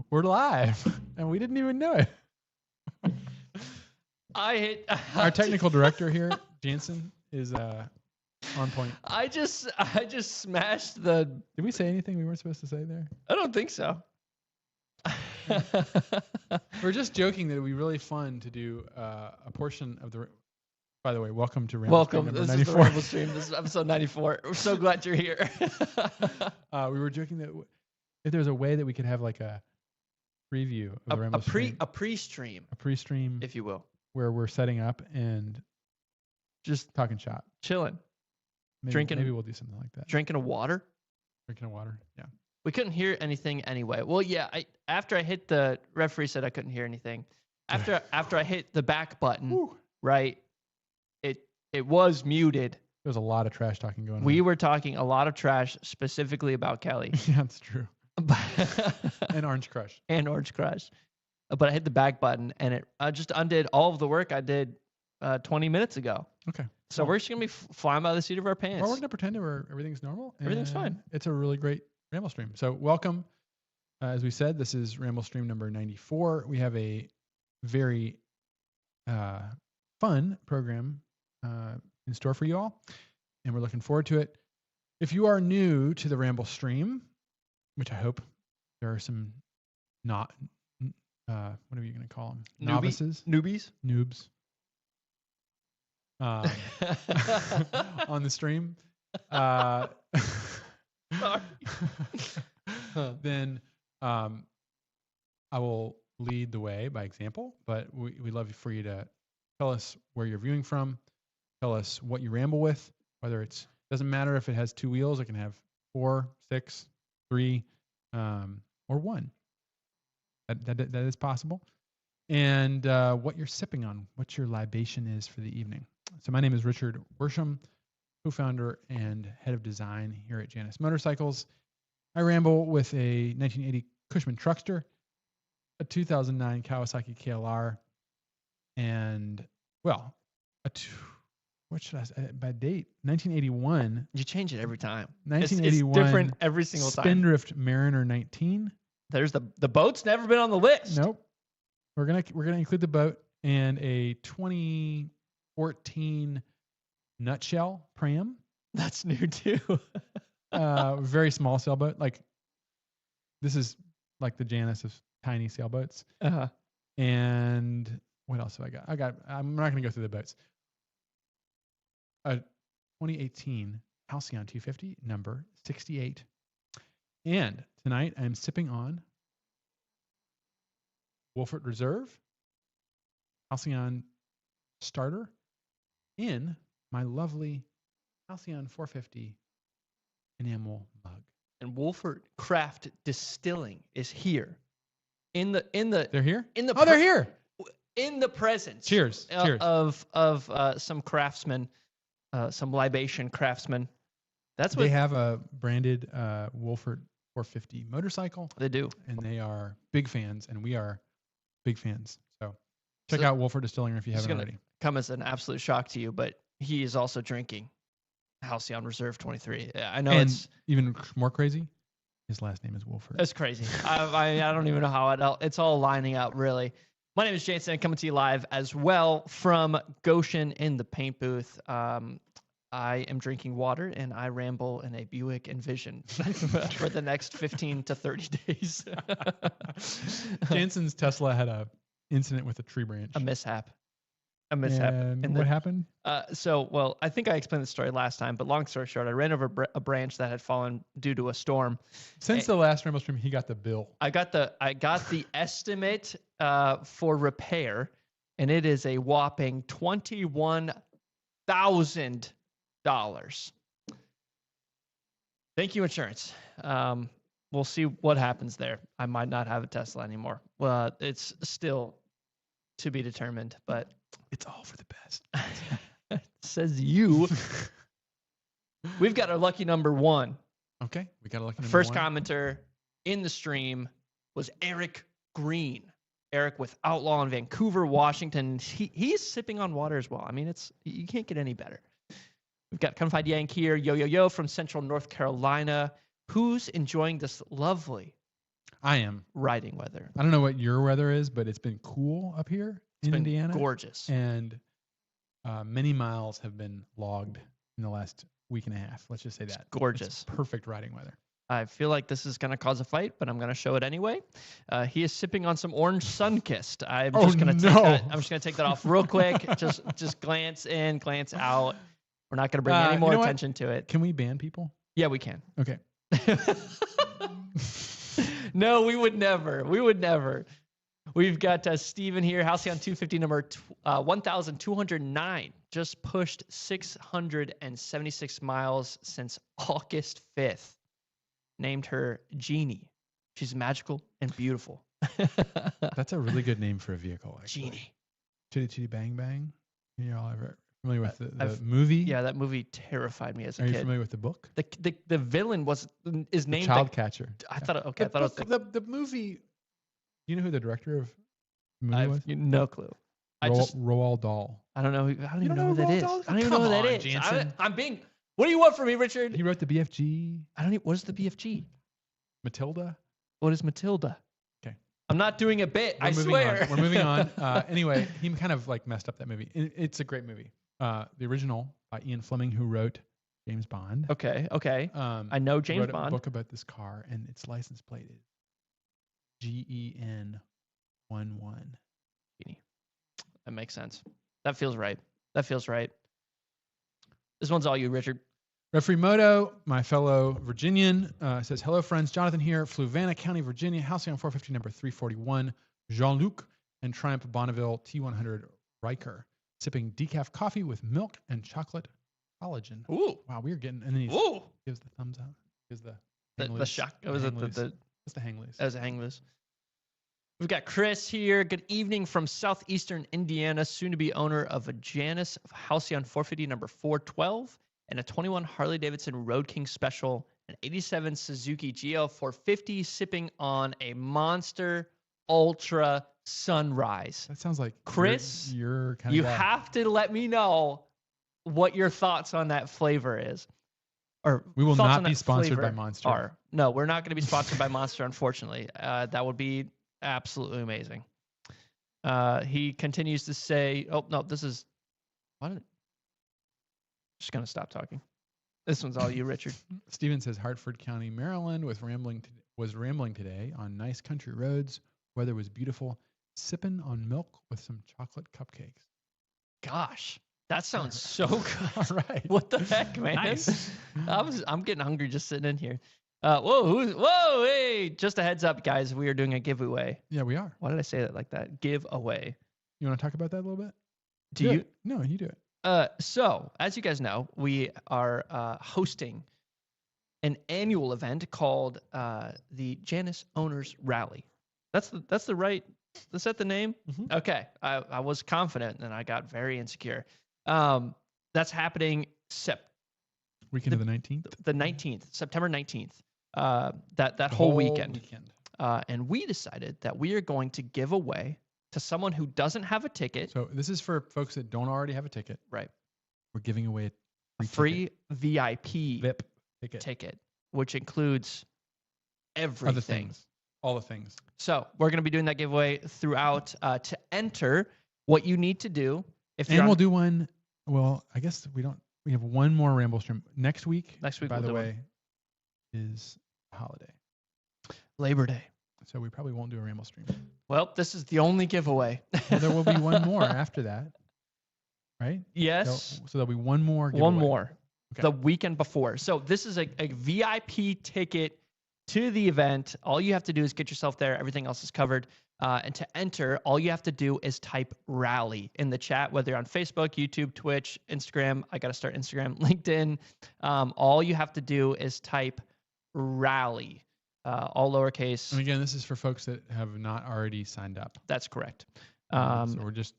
We're live, and we didn't even know it. Our technical director here, Jansen, is on point. I just smashed the. Did we say anything we weren't supposed to say there? I don't think so. We're just joking that it would be really fun to do a portion of the. By the way, welcome to Ramblestream Welcome. number This 94. is the Ramblestream. This is episode 94. We're so glad you're here. We were joking that if there's a way that we could have like a preview of the Ramblestream, a pre-stream, if you will, where we're setting up and just talking shop, chilling, maybe we'll do something like that. Drinking a water. Yeah. We couldn't hear anything anyway. Well, yeah. After I hit the referee said I couldn't hear anything. After I hit the back button, right? It was muted. There was a lot of trash talking going on. We were talking a lot of trash specifically about Kelly. Yeah, that's true. And Orange Crush. But I hit the back button and it just undid all of the work I did 20 minutes ago. Okay. So we're just going to be flying by the seat of our pants. Well, we're going to pretend everything's normal. Everything's fine. It's a really great Ramblestream. So welcome. As we said, this is Ramblestream number 94. We have a very fun program in store for you all, and we're looking forward to it. If you are new to the Ramblestream, which I hope there are some what are you going to call them? Novices? Noobs. On the stream. Then I will lead the way by example, but we'd love for you to tell us where you're viewing from, tell us what you ramble with, whether doesn't matter if it has 2 wheels, it can have 4, 6, 3, or 1. That is possible. And what you're sipping on, what your libation is for the evening. So my name is Richard Worsham, co-founder and head of design here at Janus Motorcycles. I ramble with a 1980 Cushman Truckster, a 2009 Kawasaki KLR, and what should I say? By date, 1981. You change it every time. 1981. It's different every single time. Spindrift Mariner 19. There's the boat's never been on the list. Nope. We're gonna include the boat and a 2014 Nutshell Pram. That's new too. Very small sailboat. Like this is like the Janus of tiny sailboats. Uh-huh. And what else have I got? I'm not gonna go through the boats. A 2018 Halcyon 250 number 68. And tonight I'm sipping on Wolfert Reserve Halcyon starter in my lovely Halcyon 450 enamel mug. And Wolfert Craft Distilling is here. They're here? They're here. In the presence. Cheers. Of some craftsmen, some libation craftsmen. That's what they have a branded Wolfert 450 motorcycle. They do. And they are big fans, and we are big fans. So check out Wolfert Distilling if you haven't already. Come as an absolute shock to you, but he is also drinking Halcyon Reserve 23. I know, and it's even more crazy. His last name is Wolfert. That's crazy. I don't even know how it's all lining up, really. My name is Jansen, coming to you live as well from Goshen in the paint booth. I am drinking water, and I ramble in a Buick Envision for the next 15 to 30 days. Jansen's Tesla had a incident with a tree branch. A mishap. And what happened? I think I explained the story last time, but long story short, I ran over a branch that had fallen due to a storm. Since the last Ramblestream, he got the bill. I got the estimate for repair, and it is a whopping $21,000. Thank you, insurance. We'll see what happens there. I might not have a Tesla anymore. Well, it's still to be determined, but it's all for the best. Says you. We've got our lucky number 1. Okay, we got a lucky number 1. First commenter in the stream was Eric Green. Eric with Outlaw in Vancouver, Washington. He's sipping on water as well. I mean, you can't get any better. We've got Confide Yank here, yo from Central North Carolina, who's enjoying this lovely I am. riding weather. I don't know what your weather is, but it's been cool up here in been Indiana. Gorgeous. And many miles have been logged in the last week and a half. Let's just say that. It's gorgeous. It's perfect riding weather. I feel like this is going to cause a fight, but I'm going to show it anyway. He is sipping on some orange Sunkist. I'm just going to take that off real quick. just glance in, glance out. We're not going to bring any more attention to it. Can we ban people? Yeah, we can. Okay. No, we would never. We would never. We've got Steven here, Halcyon 250 number 1,209. Just pushed 676 miles since August 5th. Named her Genie. She's magical and beautiful. That's a really good name for a vehicle. Actually. Genie. Chitty Chitty Bang Bang. You all ever familiar with the movie? Yeah, that movie terrified me as a kid. Are you familiar with the book? The villain is named Child Catcher. I thought. Okay, I thought it was the movie. You know who the director of the movie was? No clue. Roald Dahl. I don't know. I don't even know who that is. I don't even know who that is. Jansen. I'm being. What do you want from me, Richard? He wrote the BFG. What is the BFG? Matilda. What is Matilda? Okay. I'm not doing a bit. I swear. We're moving on. Anyway, he kind of like messed up that movie. It's a great movie. The original by Ian Fleming, who wrote James Bond. Okay. I know James wrote Bond. A book about this car, and its license plate is GEN 11. That makes sense. That feels right. This one's all you, Richard. Referee Moto, my fellow Virginian, says, hello, friends. Jonathan here, Fluvanna County, Virginia, Halcyon 450, number 341. Jean-Luc and Triumph Bonneville T100 Riker, sipping decaf coffee with milk and chocolate collagen. Ooh. Wow, we're getting, and then he gives the thumbs up. Gives the shock. Was it the It's the hang loose. As a hang loose. We've got Chris here. Good evening from southeastern Indiana, soon to be owner of a Janus Halcyon 450 number 412 and a 21 Harley-Davidson Road King Special, an 87 Suzuki GL 450, sipping on a Monster Ultra Sunrise. That sounds like Chris. You're kind of you have to let me know what your thoughts on that flavor is. Or we will not be sponsored by Monster. No, we're not going to be sponsored by Monster, unfortunately. That would be absolutely amazing. He continues to say, "Oh no, this is." Just gonna stop talking. This one's all you, Richard. Steven says Hartford County, Maryland, was rambling today on nice country roads. Weather was beautiful. Sipping on milk with some chocolate cupcakes. Gosh, that sounds so good. All right. What the heck, man? Nice. I'm getting hungry just sitting in here. Whoa, hey, just a heads up, guys. We are doing a giveaway. Yeah, we are. Why did I say that like that? Giveaway. You want to talk about that a little bit? Do you? No, you do it. So, as you guys know, we are hosting an annual event called the Janus Owners Rally. That's the right. Is that the name? Mm-hmm. Okay, I was confident and I got very insecure. That's happening weekend of the 19th. The 19th, September 19th. That whole weekend. And we decided that we are going to give away to someone who doesn't have a ticket. So this is for folks that don't already have a ticket. Right. We're giving away a free VIP VIP ticket, which includes everything. Other things. All the things. So we're going to be doing that giveaway throughout. To enter, what you need to do, we'll do one. Well, I guess we don't. We have one more Ramblestream next week. Next week, by the way, is holiday, Labor Day. So we probably won't do a Ramblestream. Well, this is the only giveaway. Well, there will be one more after that, right? Yes. So there'll be one more giveaway. One more. Okay. The weekend before. So this is a VIP ticket to the event. All you have to do is get yourself there. Everything else is covered. And to enter, all you have to do is type rally in the chat, whether you're on Facebook, YouTube, Twitch, Instagram. I got to start Instagram, LinkedIn. All you have to do is type rally, all lowercase. And again, this is for folks that have not already signed up. That's correct. So we're just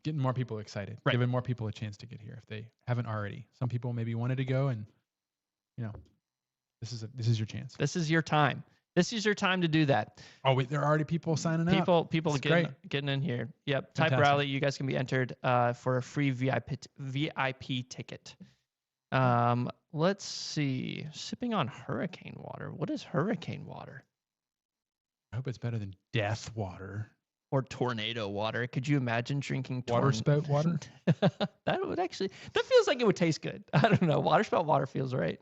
getting more people excited, right. Giving more people a chance to get here if they haven't already. Some people maybe wanted to go, and this is your chance. This is your time. This is your time to do that. Oh, wait, there are already people signing up. People getting in here. Yep. Fantastic. Type rally. You guys can be entered for a free VIP ticket. Let's see. Sipping on hurricane water. What is hurricane water? I hope it's better than death water. Or tornado water. Could you imagine drinking Water spout water? That would actually, that feels like it would taste good. I don't know. Water spout water feels right.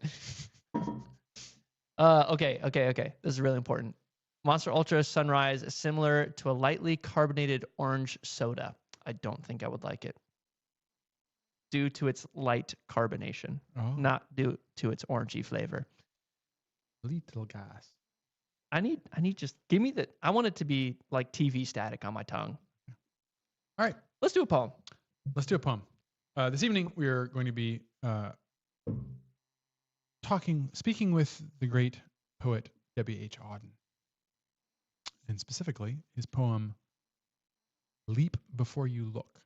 Okay. This is really important. Monster Ultra Sunrise is similar to a lightly carbonated orange soda. I don't think I would like it due to its light carbonation, not due to its orangey flavor. Little gas. I need just give me the, I want it to be like TV static on my tongue. All right. Let's do a poem. Let's do a poem. This evening, we are going to be speaking with the great poet W.H. Auden. And specifically, his poem, Leap Before You Look.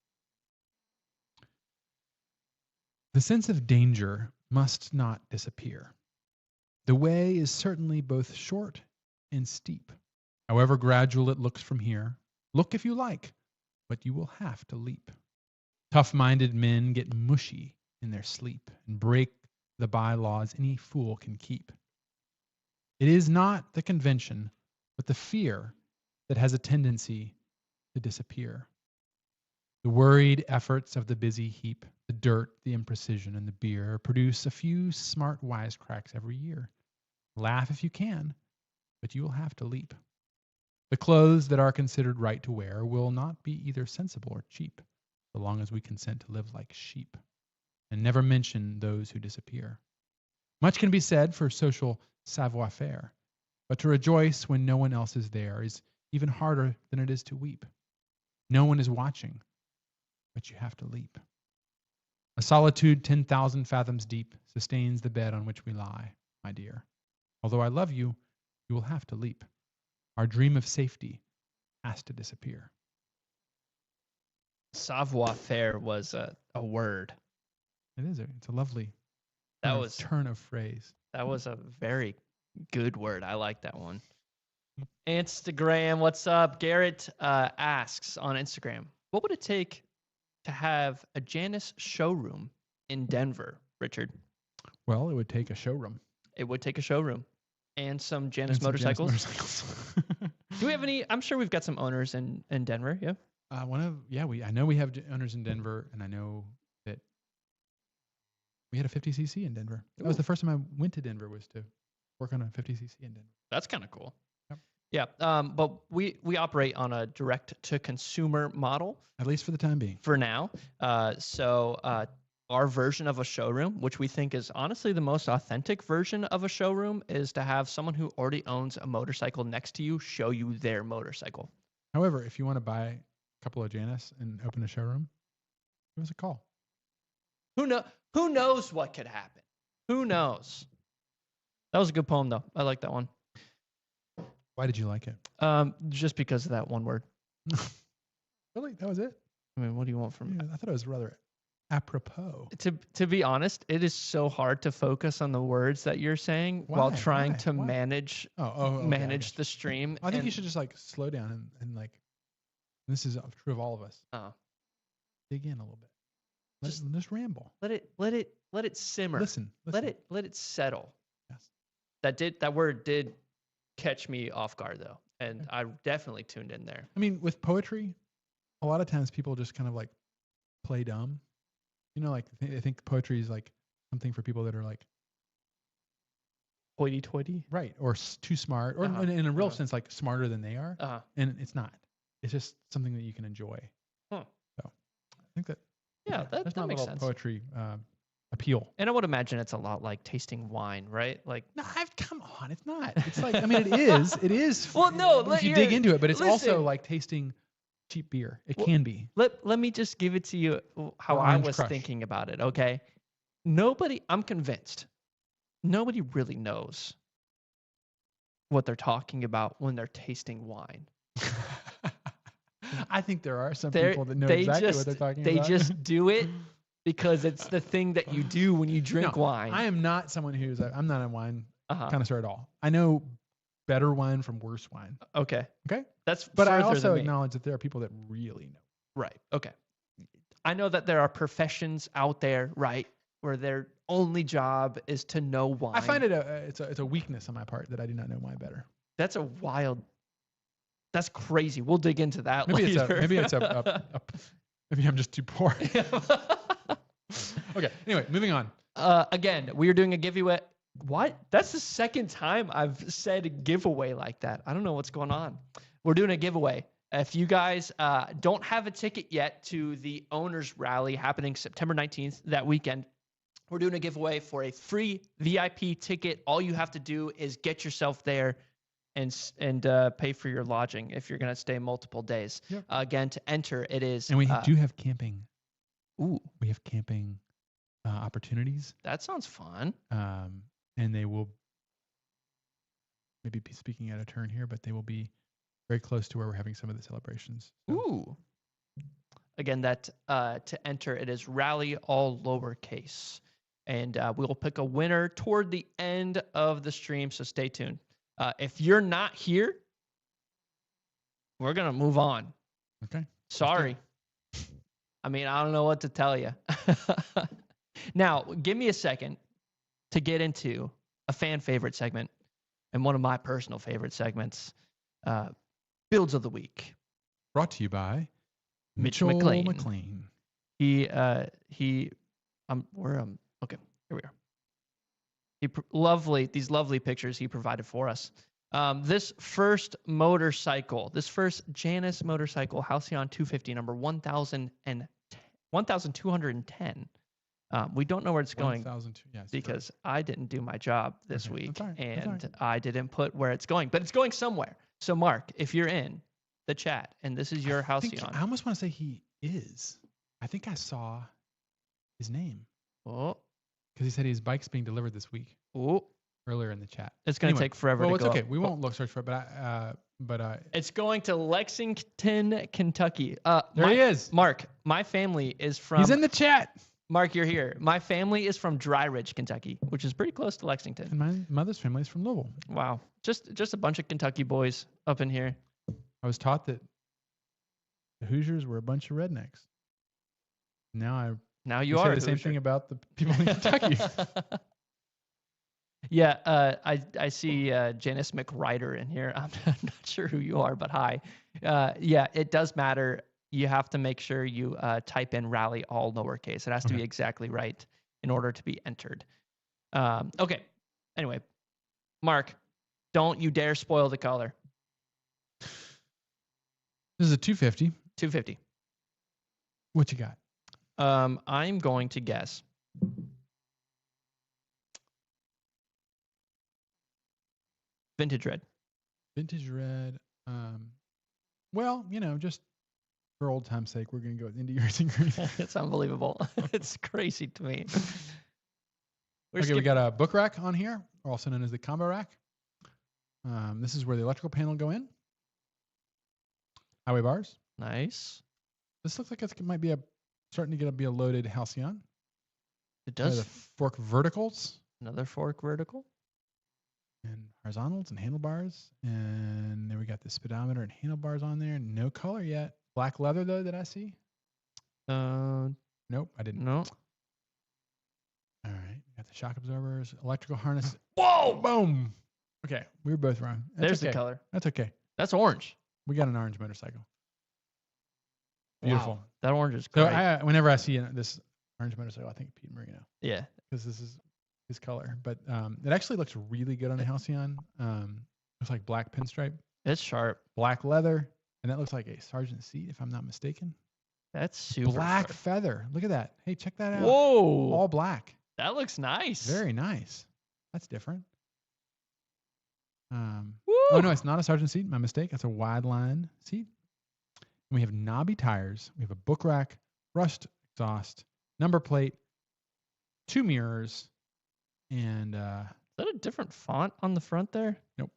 The sense of danger must not disappear. The way is certainly both short and steep. However gradual it looks from here, look if you like, but you will have to leap. Tough-minded men get mushy in their sleep and break the bylaws any fool can keep. It is not the convention, but the fear that has a tendency to disappear. The worried efforts of the busy heap, the dirt, the imprecision, and the beer produce a few smart wisecracks every year. Laugh if you can, but you will have to leap. The clothes that are considered right to wear will not be either sensible or cheap, so long as we consent to live like sheep, and never mention those who disappear. Much can be said for social savoir-faire, but to rejoice when no one else is there is even harder than it is to weep. No one is watching, but you have to leap. A solitude 10,000 fathoms deep sustains the bed on which we lie, my dear. Although I love you, you will have to leap. Our dream of safety has to disappear. Savoir-faire was a word. It is. It's a lovely turn of phrase. That was a very good word. I like that one. Instagram, what's up? Garrett asks on Instagram, what would it take to have a Janus showroom in Denver, Richard? Well, it would take a showroom. It would take a showroom and some Janus motorcycles. Do we have any? I'm sure we've got some owners in Denver. Yeah. I know we have owners in Denver, and I know that we had a 50cc in Denver. That was the first time I went to Denver, was to work on a 50cc in Denver. That's kind of cool. Yep. Yeah. But we operate on a direct to consumer model, at least for the time being. For now. Our version of a showroom, which we think is honestly the most authentic version of a showroom, is to have someone who already owns a motorcycle next to you show you their motorcycle. However, if you want to buy a couple of Janus and open a showroom, give us a call. Who knows what could happen? Who knows? That was a good poem, though. I like that one. Why did you like it? Just because of that one word. Really? That was it? I mean, what do you want from me? I thought it was rather apropos. To be honest, it is so hard to focus on the words that you're saying while trying to manage the stream. I think you should just like slow down and like, this is true of all of us. Dig in a little bit. Just ramble. Let it simmer. Listen. Let it settle. Yes. That word did catch me off guard though, and I definitely tuned in there. I mean, with poetry, a lot of times people just kind of like play dumb. You know, like they think poetry is like something for people that are like hoity-toity, right? Or too smart, or in a real sense, like smarter than they are. And it's not. It's just something that you can enjoy. So I think that that's my makes little sense. Poetry appeal. And I would imagine it's a lot like tasting wine, right? Like, no, come on, it's not. It's like, I mean, it is. It is. Well, no, if you dig into it, but it's also like tasting cheap beer. It can be. Let me just give it to you how I was thinking about it, okay? I'm convinced, nobody really knows what they're talking about when they're tasting wine. I think there are some people that know exactly what they're talking about. They just do it because it's the thing that you do when you drink wine. I am not someone I'm not a wine connoisseur at all. I know better wine from worse wine. Okay. But I also acknowledge that there are people that really know. Right. Okay. I know that there are professions out there, right, where their only job is to know wine. I find it's a weakness on my part that I do not know wine better. That's a wild That's crazy. We'll dig into that Maybe later. maybe I'm just too poor. Okay. Anyway, moving on. Again, we are doing a giveaway. What? That's the second time I've said giveaway like that. I don't know what's going on. We're doing a giveaway. If you guys don't have a ticket yet to the owners rally happening September 19th, that weekend, we're doing a giveaway for a free VIP ticket. All you have to do is get yourself there and pay for your lodging if you're going to stay multiple days. Yep. Again, to enter, it is. And we do have camping. Ooh, We have camping opportunities. that sounds fun. And they will maybe be speaking out of turn here, but they will be very close to where we're having some of the celebrations. So. Ooh. Again, that to enter, it is rally all lowercase. And we'll pick a winner toward the end of the stream, so stay tuned. If you're not here, we're going to move on. Okay. Sorry. I mean, I don't know what to tell you. Now, give me a second to get into a fan favorite segment and one of my personal favorite segments, Builds of the Week. Brought to you by Mitch Mitchell McLean. McLean. Okay, here we are. These lovely pictures he provided for us. This first Janus motorcycle, Halcyon 250, number 1,210. We don't know where it's going because I didn't do my job this week, and I didn't put where it's going, but it's going somewhere. So, Mark, if you're in the chat and this is your Halcyon, I almost want to say he is. I think I saw his name. Oh, because he said his bike's being delivered this week. Oh, earlier in the chat. It's going to take forever. Well, to it's go okay. We won't look search for it, but it's going to Lexington, Kentucky. There he is. Mark, my family is from. He's in the chat. Mark, you're here. My family is from Dry Ridge, Kentucky, which is pretty close to Lexington. And my mother's family is from Louisville. Wow. Just a bunch of Kentucky boys up in here. I was taught that the Hoosiers were a bunch of rednecks. Now you are say the same thing about the people in Kentucky. Yeah, I see Janus McRider in here. I'm not sure who you are, but hi. Yeah, it does matter. You have to make sure you type in rally all lowercase. It has to be exactly right in order to be entered. Okay. Anyway, Mark, don't you dare spoil the color. This is a 250. 250. What you got? I'm going to guess. Vintage red. Vintage red. Well, just for old time's sake, we're going to go with Indy Racing Green. It's unbelievable. It's crazy to me. We got a book rack on here, also known as the combo rack. This is where the electrical panel go in. Highway bars. Nice. This looks like it might be starting to be a loaded Halcyon. It does. The fork verticals. Another fork vertical. And horizontals and handlebars. And then we got the speedometer and handlebars on there. No color yet. Black leather, though, that I see? Nope, I didn't. No. All right. Got the shock absorbers, electrical harness. Whoa! Boom! Okay, we were both wrong. There's the color. That's okay. That's orange. We got an orange motorcycle. Beautiful. Wow. That orange is great. So whenever I see this orange motorcycle, I think Pete Marino. Yeah. Because this is his color. But it actually looks really good on a Halcyon. Looks like black pinstripe. It's sharp. Black leather. And that looks like a sergeant seat, if I'm not mistaken. That's super black sharp. feather. Look at that. Hey, check that out. Whoa. All black. That looks nice. Very nice. That's different. Oh, no, it's not a sergeant seat. My mistake. That's a wide line seat. And we have knobby tires. We have a book rack, brushed exhaust, number plate, 2 mirrors, and... Is that a different font on the front there? Nope.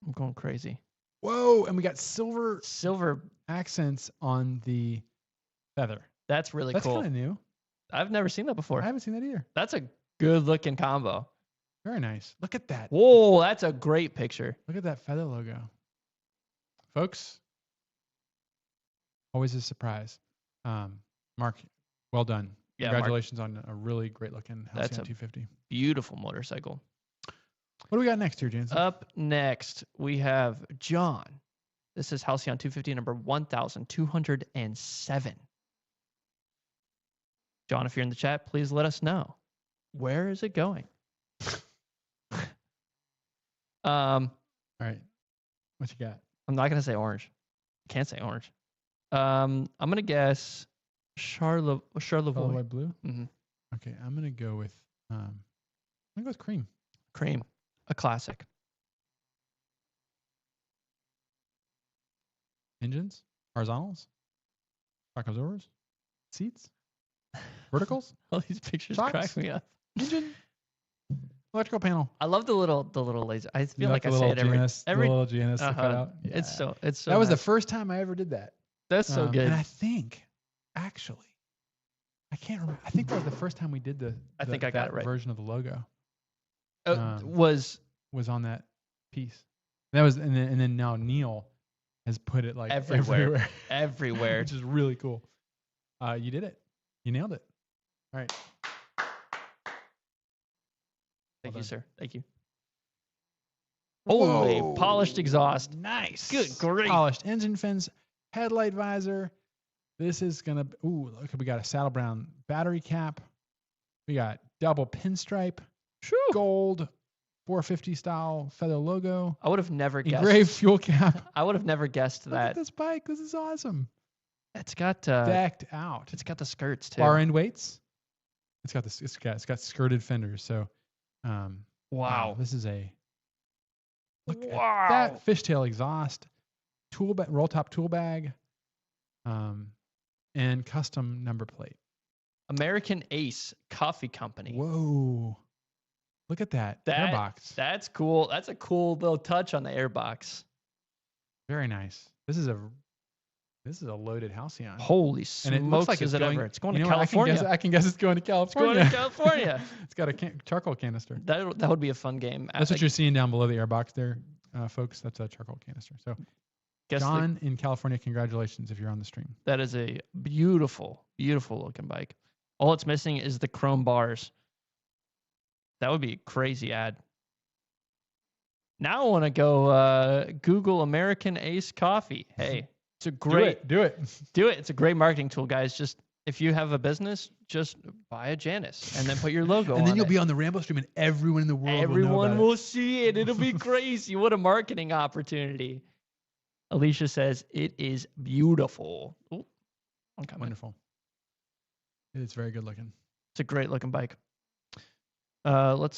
I'm going crazy. Whoa, and we got silver accents on the feather. That's really cool. That's kind of new. I've never seen that before. I haven't seen that either. That's a good looking combo. Very nice. Look at that. Whoa, that's a great picture. Look at that feather logo. Folks, always a surprise. Mark, well done. Yeah, congratulations on a really great looking Halcyon 250. Beautiful motorcycle. What do we got next here, Jansen? Up next, we have John This is Halcyon 250 number 1207. John, if you're in the chat, please let us know. Where is it going? All right. What you got? I'm not going to say orange. Can't say orange. I'm going to guess Charlevoix. Charlevoix blue? Mm-hmm. Okay, I'm going to go with cream. Cream. A classic. Engines? Horizontals? Tractors? Seats? Verticals? All these pictures Shocks? crack me up. Engine? Electrical panel? I love the little laser. I feel like I the say little it Janus, every the little Janus to cut uh-huh. out. Yeah. It's so That was the nice. first time I ever did that. That's so good. And I think, actually, I can't remember. I think that was the first time we did I think I got it right. version of the logo. Was on that piece. That was, and then now Neil has put it like everywhere, which is really cool. You did it. You nailed it. All right. Thank you, sir. Thank you. Whoa. Holy polished exhaust. Nice. Good grief. Polished engine fins, headlight visor. This is gonna. Ooh, look, we got a saddle brown battery cap. We got double pinstripe, gold, 450 style feather logo. I would have never guessed. Engraved fuel cap. I would have never guessed Look that. at this bike. This is awesome. It's got Decked out. It's got the skirts too. Bar end weights. It's got this. It's got skirted fenders. So, wow. This is a look at that fishtail exhaust, roll top tool bag, and custom number plate. American Ace Coffee Company. Whoa! Look at that airbox. That's cool. That's a cool little touch on the airbox. Very nice. This is a loaded Halcyon. Holy and it looks smokes! like Is it going, ever? It's going to California. I can guess it's going to California. It's going to California. It's got a charcoal canister. That would be a fun game. That's what you're seeing down below the airbox there, folks. That's a charcoal canister. So, John in California, congratulations if you're on the stream. That is a beautiful, beautiful looking bike. All it's missing is the chrome bars. That would be a crazy ad. Now I want to go Google American Ace Coffee. Hey, it's a great do it. It's a great marketing tool, guys. Just if you have a business, just buy a Janus and then put your logo on it. And then you'll be on the Ramblestream and everyone in the world will see it. It'll be crazy. What a marketing opportunity. Alicia says it is beautiful. Ooh, wonderful. It's very good looking. It's a great looking bike. Y'all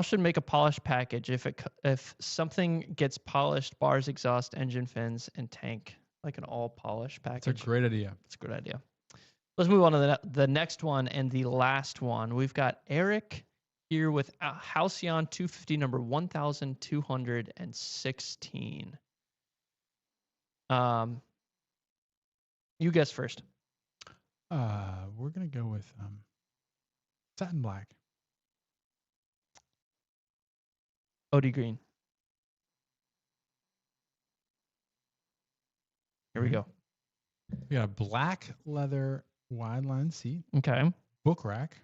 should make a polished package if something gets polished, bars, exhaust, engine fins, and tank, like an all polished package. It's a great idea. It's a good idea. Let's move on to the next one and the last one. We've got Eric here with a Halcyon 250 number 1216. You guess first. We're gonna go with satin black. OD green. Here we go. We got a black leather wide line seat. Okay. Book rack.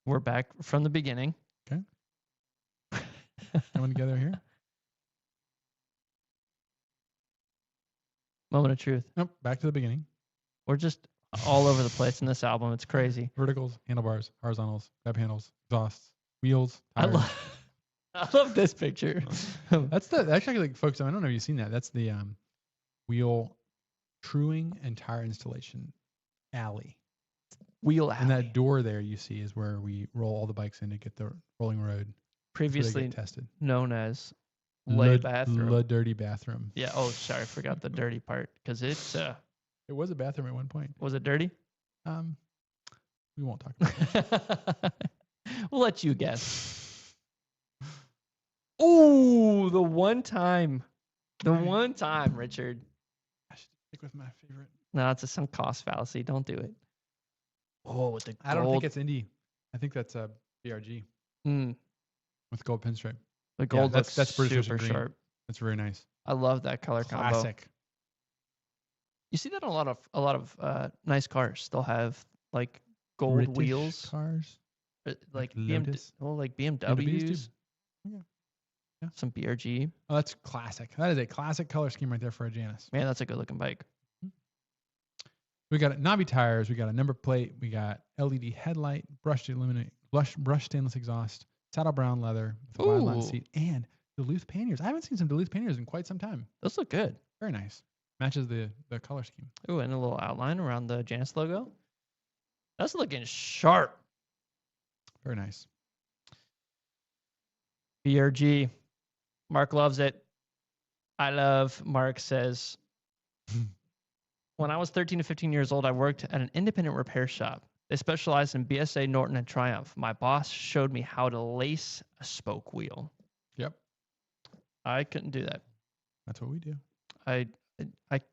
We're back from the beginning. Okay. Coming together here. Moment of truth. Nope. Back to the beginning. We're just all over the place in this album. It's crazy. Verticals, handlebars, horizontals, grab handles, exhausts, wheels, tires. I love this picture. That's actually, like, folks, I don't know if you've seen that. That's the wheel truing and tire installation alley. Wheel alley. And that door there you see is where we roll all the bikes in to get the rolling road. Previously tested. Known as Le bathroom. Le dirty bathroom. Yeah. Oh, sorry. I forgot the dirty part because it's. It was a bathroom at one point. Was it dirty? We won't talk about it. We'll let you guess. Oh, the one time, Richard. I should stick with my favorite. No, it's a sunk cost fallacy. Don't do it. Oh, with the gold. I don't think it's Indy. I think that's a BRG with gold pinstripe. The gold looks that's British super green. sharp. That's very nice. I love that color combo. Classic. You see that in a lot of nice cars. They'll have like gold British wheels. cars. Like Lotus? like BMWs. Yeah. Yeah. Some BRG. Oh, that's classic. That is a classic color scheme right there for a Janus. Man, that's a good looking bike. We got Navi tires. We got a number plate. We got LED headlight, brushed stainless exhaust, saddle brown leather with a wide line seat, and Duluth panniers. I haven't seen some Duluth panniers in quite some time. Those look good. Very nice. Matches the color scheme. Ooh, and a little outline around the Janus logo. That's looking sharp. Very nice. BRG. Mark loves it. I love, Mark says, when I was 13 to 15 years old, I worked at an independent repair shop. They specialized in BSA, Norton, and Triumph. My boss showed me how to lace a spoke wheel. Yep. I couldn't do that. That's what we do. I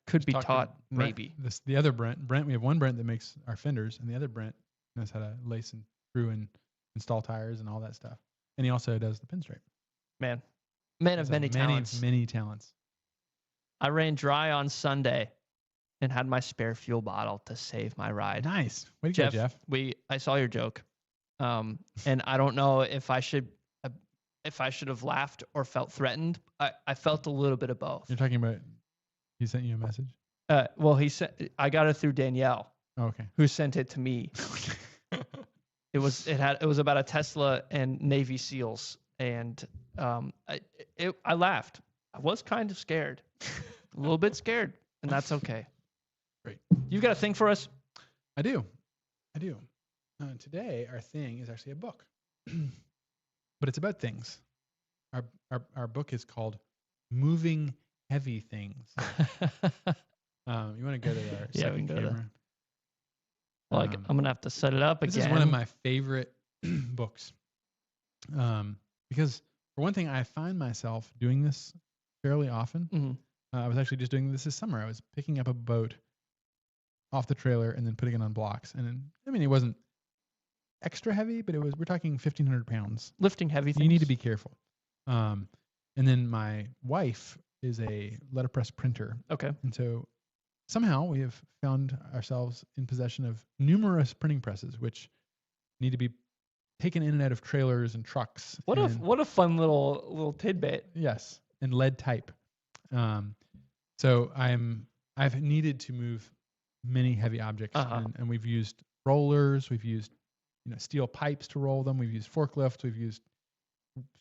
could be taught, Brent, maybe. The other Brent, we have one Brent that makes our fenders, and the other Brent knows how to lace and screw and install tires and all that stuff. And he also does the pinstripe. Man of many talents. Many talents. I ran dry on Sunday and had my spare fuel bottle to save my ride. Nice. Way to go, Jeff. I saw your joke. And I don't know if I should have laughed or felt threatened. I felt a little bit of both. You're talking about he sent you a message? Well, he sent. I got it through Danielle. Oh, okay. Who sent it to me? It was about a Tesla and Navy SEALs, and I laughed. I was kind of scared, a little bit scared, and that's okay. Great. You've got a thing for us? I do. Today our thing is actually a book, but it's about things. Our book is called Moving Heavy Things. You want to go to our second camera? I'm gonna have to set it up again. This is one of my favorite books, because for one thing, I find myself doing this fairly often. Mm-hmm. I was actually just doing this summer. I was picking up a boat off the trailer and then putting it on blocks, and it wasn't extra heavy, but we're talking 1,500 pounds. Lifting heavy things. You need to be careful. And then my wife is a letterpress printer. Okay. And so somehow we have found ourselves in possession of numerous printing presses, which need to be taken in and out of trailers and trucks. What a fun little tidbit. Yes, and lead type. So I've needed to move many heavy objects, and we've used rollers, we've used steel pipes to roll them, we've used forklifts, we've used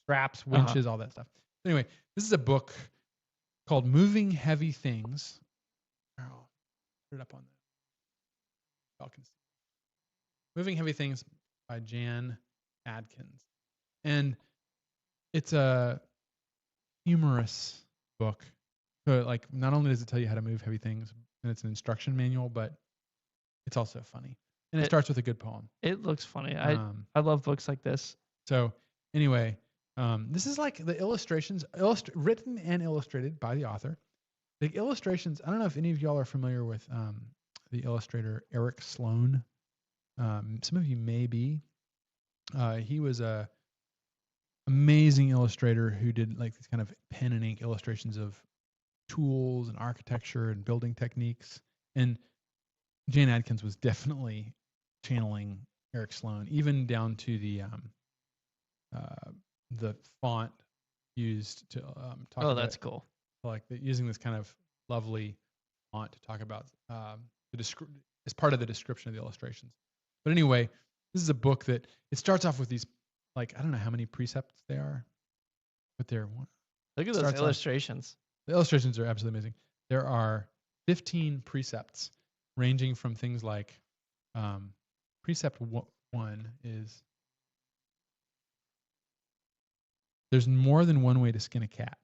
straps, winches, all that stuff. Anyway, this is a book called Moving Heavy Things. Oh, put it up on the y'all can see. Moving Heavy Things by Jan Adkins. And it's a humorous book. So not only does it tell you how to move heavy things, and it's an instruction manual, but it's also funny. And it starts with a good poem. It looks funny. I love books like this. So anyway, this is like the illustrations, written and illustrated by the author. The illustrations, I don't know if any of y'all are familiar with the illustrator Eric Sloan. Some of you may be. He was a amazing illustrator who did these kind of pen and ink illustrations of tools and architecture and building techniques. And Jan Adkins was definitely channeling Eric Sloan, even down to the font used to talk about. Oh, that's cool. Using this kind of lovely font to talk about as part of the description of the illustrations. But anyway, this is a book that it starts off with these, I don't know how many precepts they are, but they're one. Look at those illustrations. The illustrations are absolutely amazing. There are 15 precepts ranging from things like precept 1 is there's more than one way to skin a cat.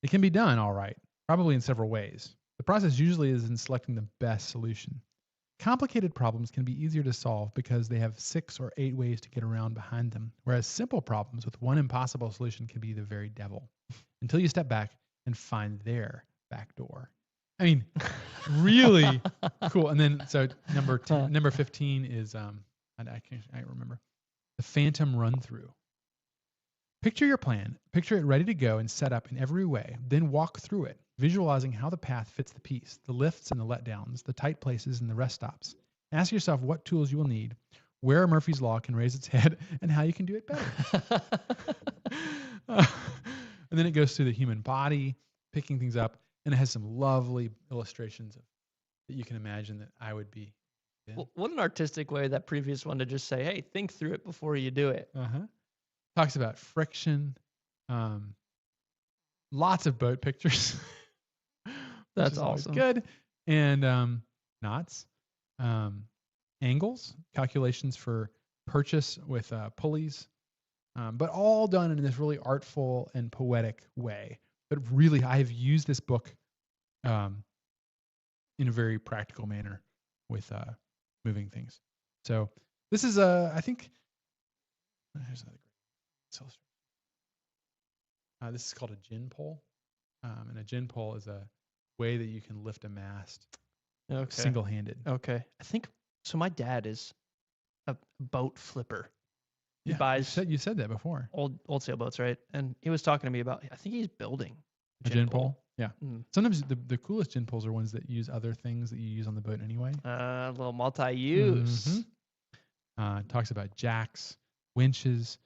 It can be done all right, probably in several ways. The process usually is in selecting the best solution. Complicated problems can be easier to solve because they have 6 or 8 ways to get around behind them, whereas simple problems with one impossible solution can be the very devil, until you step back and find their back door. Really cool. And then, so number 15 is, I can't remember, the phantom run through. Picture your plan, picture it ready to go and set up in every way, then walk through it, visualizing how the path fits the piece, the lifts and the letdowns, the tight places and the rest stops. Ask yourself what tools you will need, where Murphy's Law can raise its head, and how you can do it better. And then it goes through the human body, picking things up, and it has some lovely illustrations that you can imagine that I would be in. Well, what an artistic way, that previous one, to just say, hey, think through it before you do it. Talks about friction, lots of boat pictures. That's awesome. Good. And knots, angles, calculations for purchase with pulleys, but all done in this really artful and poetic way. But really, I have used this book in a very practical manner with moving things. So this is I think, here's another great illustration. This is called a gin pole. And a gin pole is a way that you can lift a mast single-handed. Okay. I think, so my dad is a boat flipper. He Yeah, buys you said that before. old sailboats, right? And he was talking to me about, I think he's building A gin pole? Yeah. Mm. Sometimes the coolest gin poles are ones that use other things that you use on the boat anyway. A little multi-use. Talks about jacks, winches,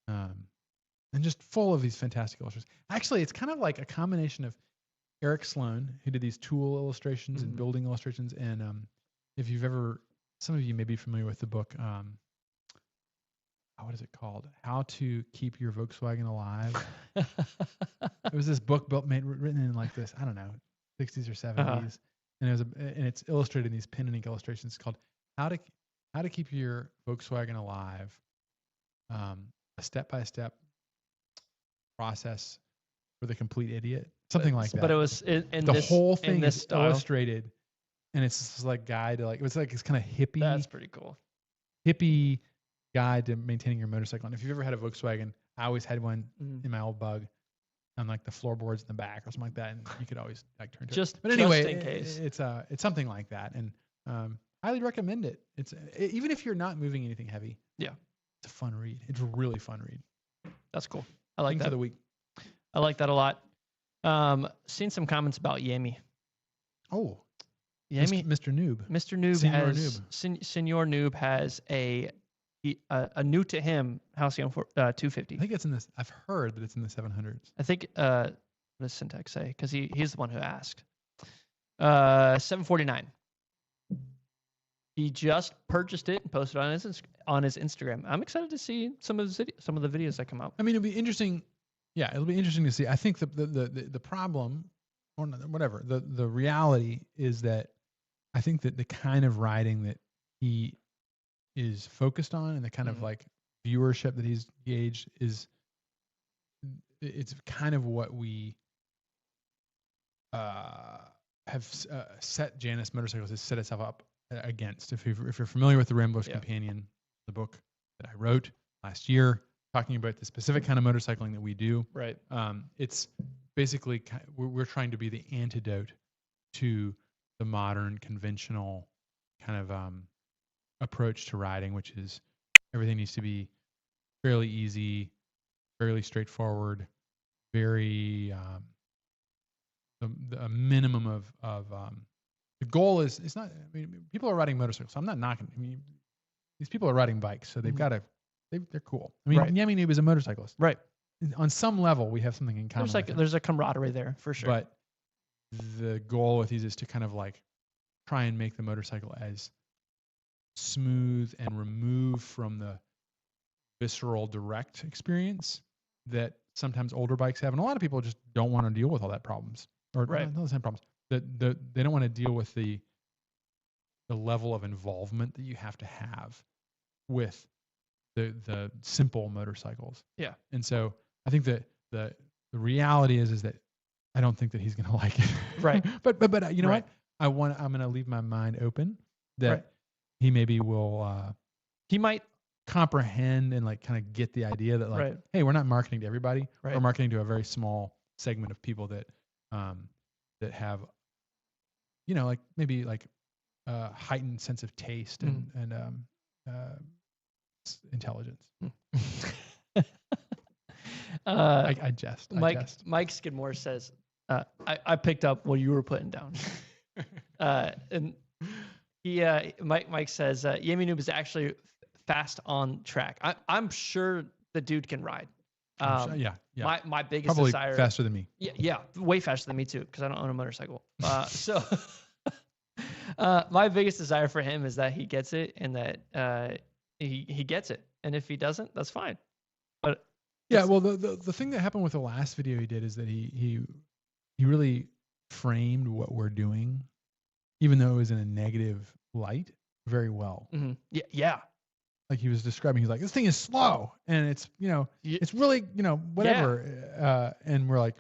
and just full of these fantastic illustrations. Actually, it's kind of like a combination of Eric Sloan, who did these tool illustrations and building illustrations, and if you've ever, some of you may be familiar with the book, what is it called? How to Keep Your Volkswagen Alive. It was this book written in like this, I don't know, 60s or 70s, and it's illustrated in these pen and ink illustrations. It's called How to Keep Your Volkswagen Alive, a step-by-step process for the complete idiot, something like that. But it was whole thing this is style. illustrated, and it's this like guide to, like, it was like it's kind of hippie. That's pretty cool. Hippie guide to maintaining your motorcycle. And if you've ever had a Volkswagen, I always had one in my old Bug, on like the floorboards in the back or something like that, and you could always like turn to it. But anyway, just in case. It's something like that, and highly recommend it. It's even if you're not moving anything heavy. Yeah, it's a fun read. It's a really fun read. That's cool. I like that. For the week. I like that a lot. Seen some comments about Yami. Oh, Yami, Mr. Noob. Mr. Noob Senor Noob has a new to him Halcyon 250. I think it's in this. I've heard that it's in the 700s. I think what does Syntax say? Because he's the one who asked. 749. He just purchased it and posted on his Instagram. I'm excited to see some of the videos that come out. I mean, it'll be interesting. Yeah, it'll be interesting to see. I think the problem, or whatever, the reality is that I think that the kind of riding that he is focused on and the kind of like viewership that he's gauged it's kind of what we have set Janus Motorcycles has set itself up against. If you're familiar with the Rambler's Companion, the book that I wrote last year, talking about the specific kind of motorcycling that we do, right? It's basically we're trying to be the antidote to the modern conventional kind of approach to riding, which is everything needs to be fairly easy, fairly straightforward, very a minimum of the goal is, it's not, I mean, people are riding motorcycles, so I'm not knocking. I mean, these people are riding bikes, so they've got to, they're cool. I mean, Yami Noob is a motorcyclist. Right. On some level, we have something in common. There's a camaraderie there for sure. But the goal with these is to kind of like try and make the motorcycle as smooth and remove from the visceral direct experience that sometimes older bikes have. And a lot of people just don't want to deal with all that problems. Or not the same problems. They don't want to deal with the level of involvement that you have to have with the simple motorcycles. Yeah. And so I think that the reality is that I don't think that he's going to like it. Right. but you know what? I'm going to leave my mind open that he maybe will he might comprehend and like kind of get the idea that like, hey, we're not marketing to everybody. We're marketing to a very small segment of people that have, you know, like maybe like heightened sense of taste and intelligence. I jest. Mike Skidmore says, I picked up what you were putting down. And he Mike says Yami Noob is actually fast on track. I'm sure the dude can ride. Yeah. My biggest Probably desire. faster than me. Yeah, way faster than me too, because I don't own a motorcycle. So my biggest desire for him is that he gets it and that he gets it. And if he doesn't, that's fine. But Yeah, well, the thing that happened with the last video he did is that he really framed what we're doing, even though it was in a negative light, very well. Yeah. Like he was describing, he's like, this thing is slow, and it's it's really whatever. And we're like,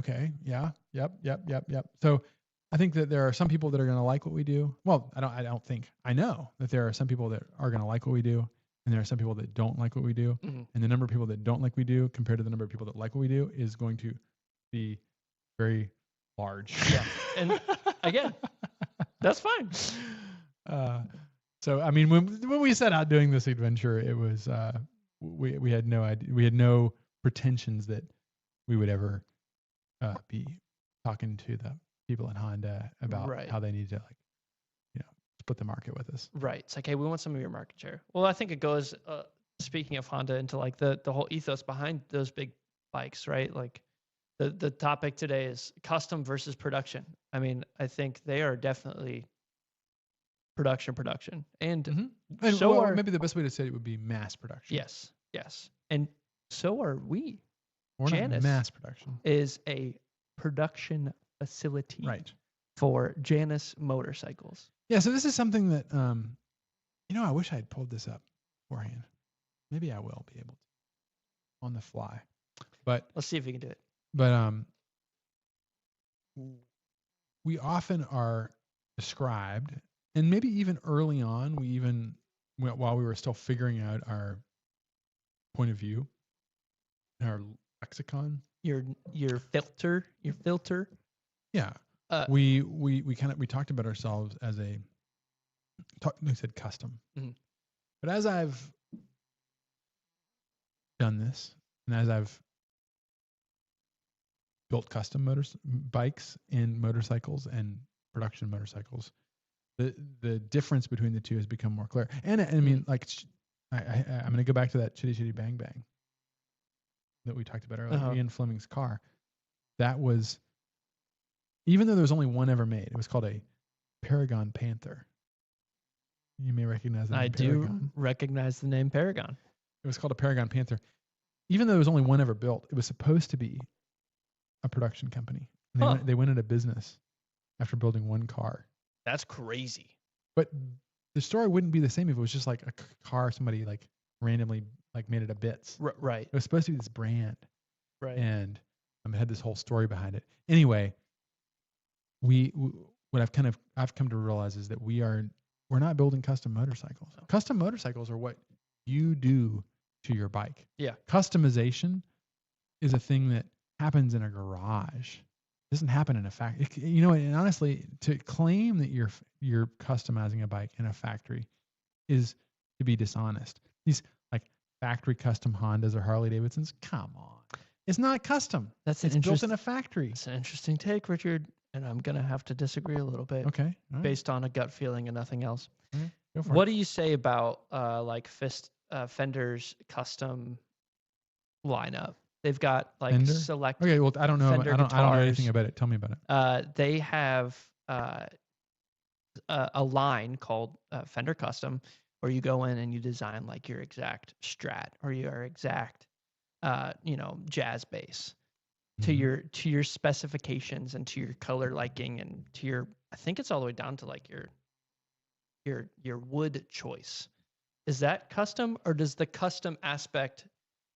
okay, yeah, yep. So I think that there are some people that are going to like what we do. Well, I don't think. I know that there are some people that are going to like what we do, and there are some people that don't like what we do. And the number of people that don't like what we do compared to the number of people that like what we do is going to be very large. Yeah. And again, that's fine. So I mean, when we set out doing this adventure, it was we had no idea, we had no pretensions that we would ever be talking to the people in Honda about how they need to split the market with us. Right. It's like, hey, we want some of your market share. Well, I think it goes, speaking of Honda, into like the whole ethos behind those big bikes, right? Like the topic today is custom versus production. I mean, I think they are definitely production. And so are, maybe the best way to say it would be mass production. Yes. And so are we. We're Janus not mass production. Is a production facility right for Janus motorcycles. Yeah, so this is something that I wish I had pulled this up beforehand. Maybe I will be able to on the fly. But let's see if we can do it. But we often are described, and maybe even early on, while we were still figuring out our point of view, our lexicon, your filter. Yeah. We talked about ourselves as we said custom. But as I've done this, and as I've built custom bikes and motorcycles and production motorcycles, the difference between the two has become more clear. And I mean, like, I'm going to go back to that Chitty Chitty Bang Bang that we talked about earlier, Ian Fleming's car. That was, even though there was only one ever made, it was called a Paragon Panther. You may recognize that name. I do recognize the name Paragon. It was called a Paragon Panther. Even though there was only one ever built, it was supposed to be a production company. And they went out of business after building one car. That's crazy. But the story wouldn't be the same if it was just like a car somebody like randomly like made it a bits. Right. It was supposed to be this brand. Right. And it had this whole story behind it. Anyway, what I've come to realize is that we're not building custom motorcycles. No. Custom motorcycles are what you do to your bike. Yeah. Customization is a thing that happens in a garage. It doesn't happen in a factory. And honestly, to claim that you're customizing a bike in a factory is to be dishonest. These like factory custom Hondas or Harley Davidsons, come on. It's not custom. It's built in a factory. It's an interesting take, Richard. And I'm going to have to disagree a little bit. Okay. Right. Based on a gut feeling and nothing else. Right. Go for what do you say about Fender's custom lineup? They've got like Fender? select. Okay, well, I don't know. Fender I don't know anything guitars. about it. Tell me about it. They have a line called Fender Custom, where you go in and you design like your exact Strat or your exact, jazz bass to your specifications and to your color liking and to your. I think it's all the way down to like your wood choice. Is that custom, or does the custom aspect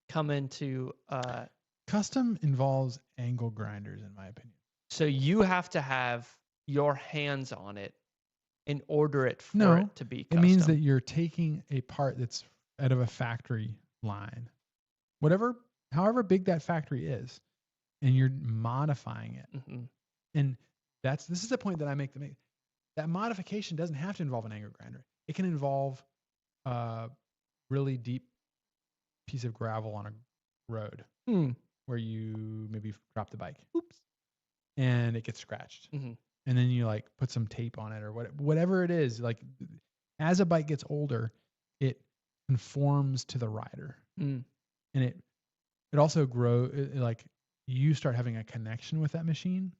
come into custom involves angle grinders, in my opinion. So you have to have your hands on it in order it for it to be custom. It means that you're taking a part that's out of a factory line, however big that factory is, and you're modifying it. And this is the point that I make. That modification doesn't have to involve an angle grinder. It can involve a really deep piece of gravel on a road where you maybe drop the bike. Oops. And it gets scratched. And then you like put some tape on it or whatever it is. Like as a bike gets older, it conforms to the rider. And it also like you start having a connection with that machine,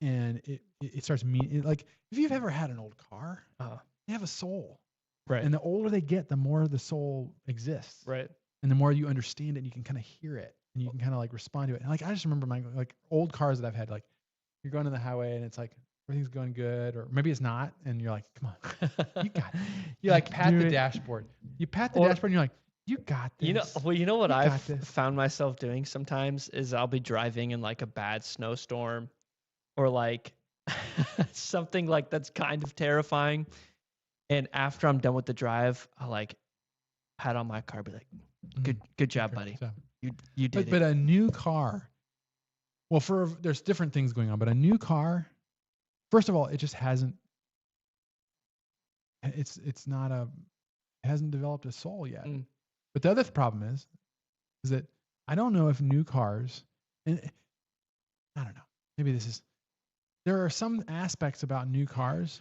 and it starts like if you've ever had an old car, they have a soul, right? And the older they get, the more the soul exists, Right. And the more you understand it, and you can kind of hear it, and you can kind of like respond to it. And like I just remember my like old cars that I've had, like you're going on the highway and it's like everything's going good, or maybe it's not, and you're like, come on, you got it. You like pat the dashboard. You pat the dashboard, and you're like, you got this. You know what You I've got this. found myself doing sometimes is I'll be driving in like a bad snowstorm, or like something like that's kind of terrifying. And after I'm done with the drive, I'll like pat on my car, be like, good job, buddy. You did it. But a new car, well, there's different things going on, but a new car, first of all, it just hasn't. It hasn't developed a soul yet. But the other problem is that I don't know if new cars, and I don't know, maybe there are some aspects about new cars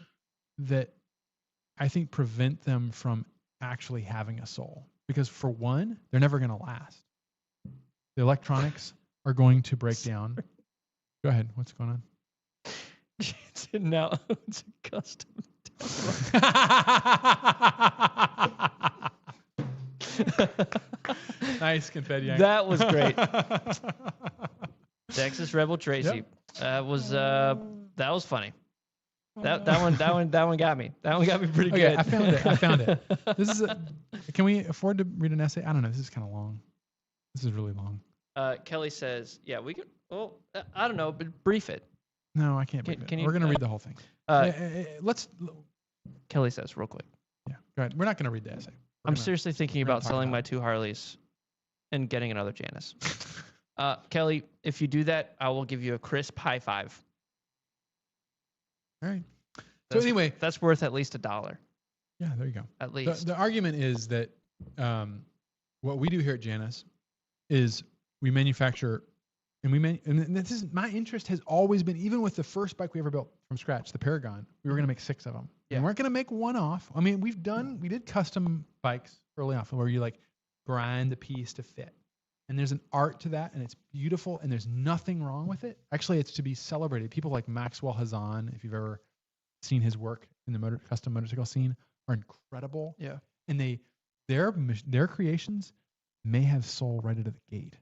that I think prevent them from actually having a soul. Because for one, they're never going to last. The electronics are going to break down. Go ahead. What's going on? Jansen now owns a custom. Nice confetti. That was great. Texas Rebel Tracy. Yep. That was funny. That one got me. That one got me pretty good. I found it. Can we afford to read an essay? I don't know. This is kind of long. This is really long. Kelly says, yeah, we could. Well, I don't know, but brief it. No, I can't brief it. We're going to read the whole thing. Let's. Kelly says real quick. Yeah, go ahead. We're not going to read the essay. I'm seriously thinking about selling my 2 Harleys and getting another Janus. Kelly, if you do that, I will give you a crisp high five. All right. So anyway, that's worth at least $1. Yeah, there you go. At least. The argument is that what we do here at Janus is we manufacture, and this is my interest has always been, even with the first bike we ever built from scratch, the Paragon, we were going to make 6 of them. Yeah. We weren't going to make one off. I mean, we did custom bikes early on where you like grind the piece to fit. And there's an art to that, and it's beautiful, and there's nothing wrong with it. Actually, it's to be celebrated. People like Maxwell Hazan, if you've ever seen his work in the custom motorcycle scene, are incredible. Yeah. And their creations may have soul right out of the gate.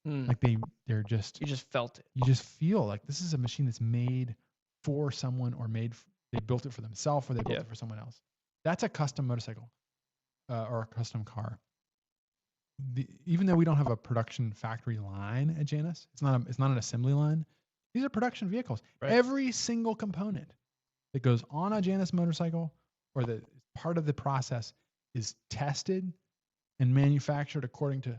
Like they're just... You just felt it. You just feel like this is a machine that's made for someone, or they built it for themselves, or they built it for someone else. That's a custom motorcycle or a custom car. Even though we don't have a production factory line at Janus, it's not an assembly line. These are production vehicles. Right. Every single component that goes on a Janus motorcycle or that is part of the process is tested and manufactured according to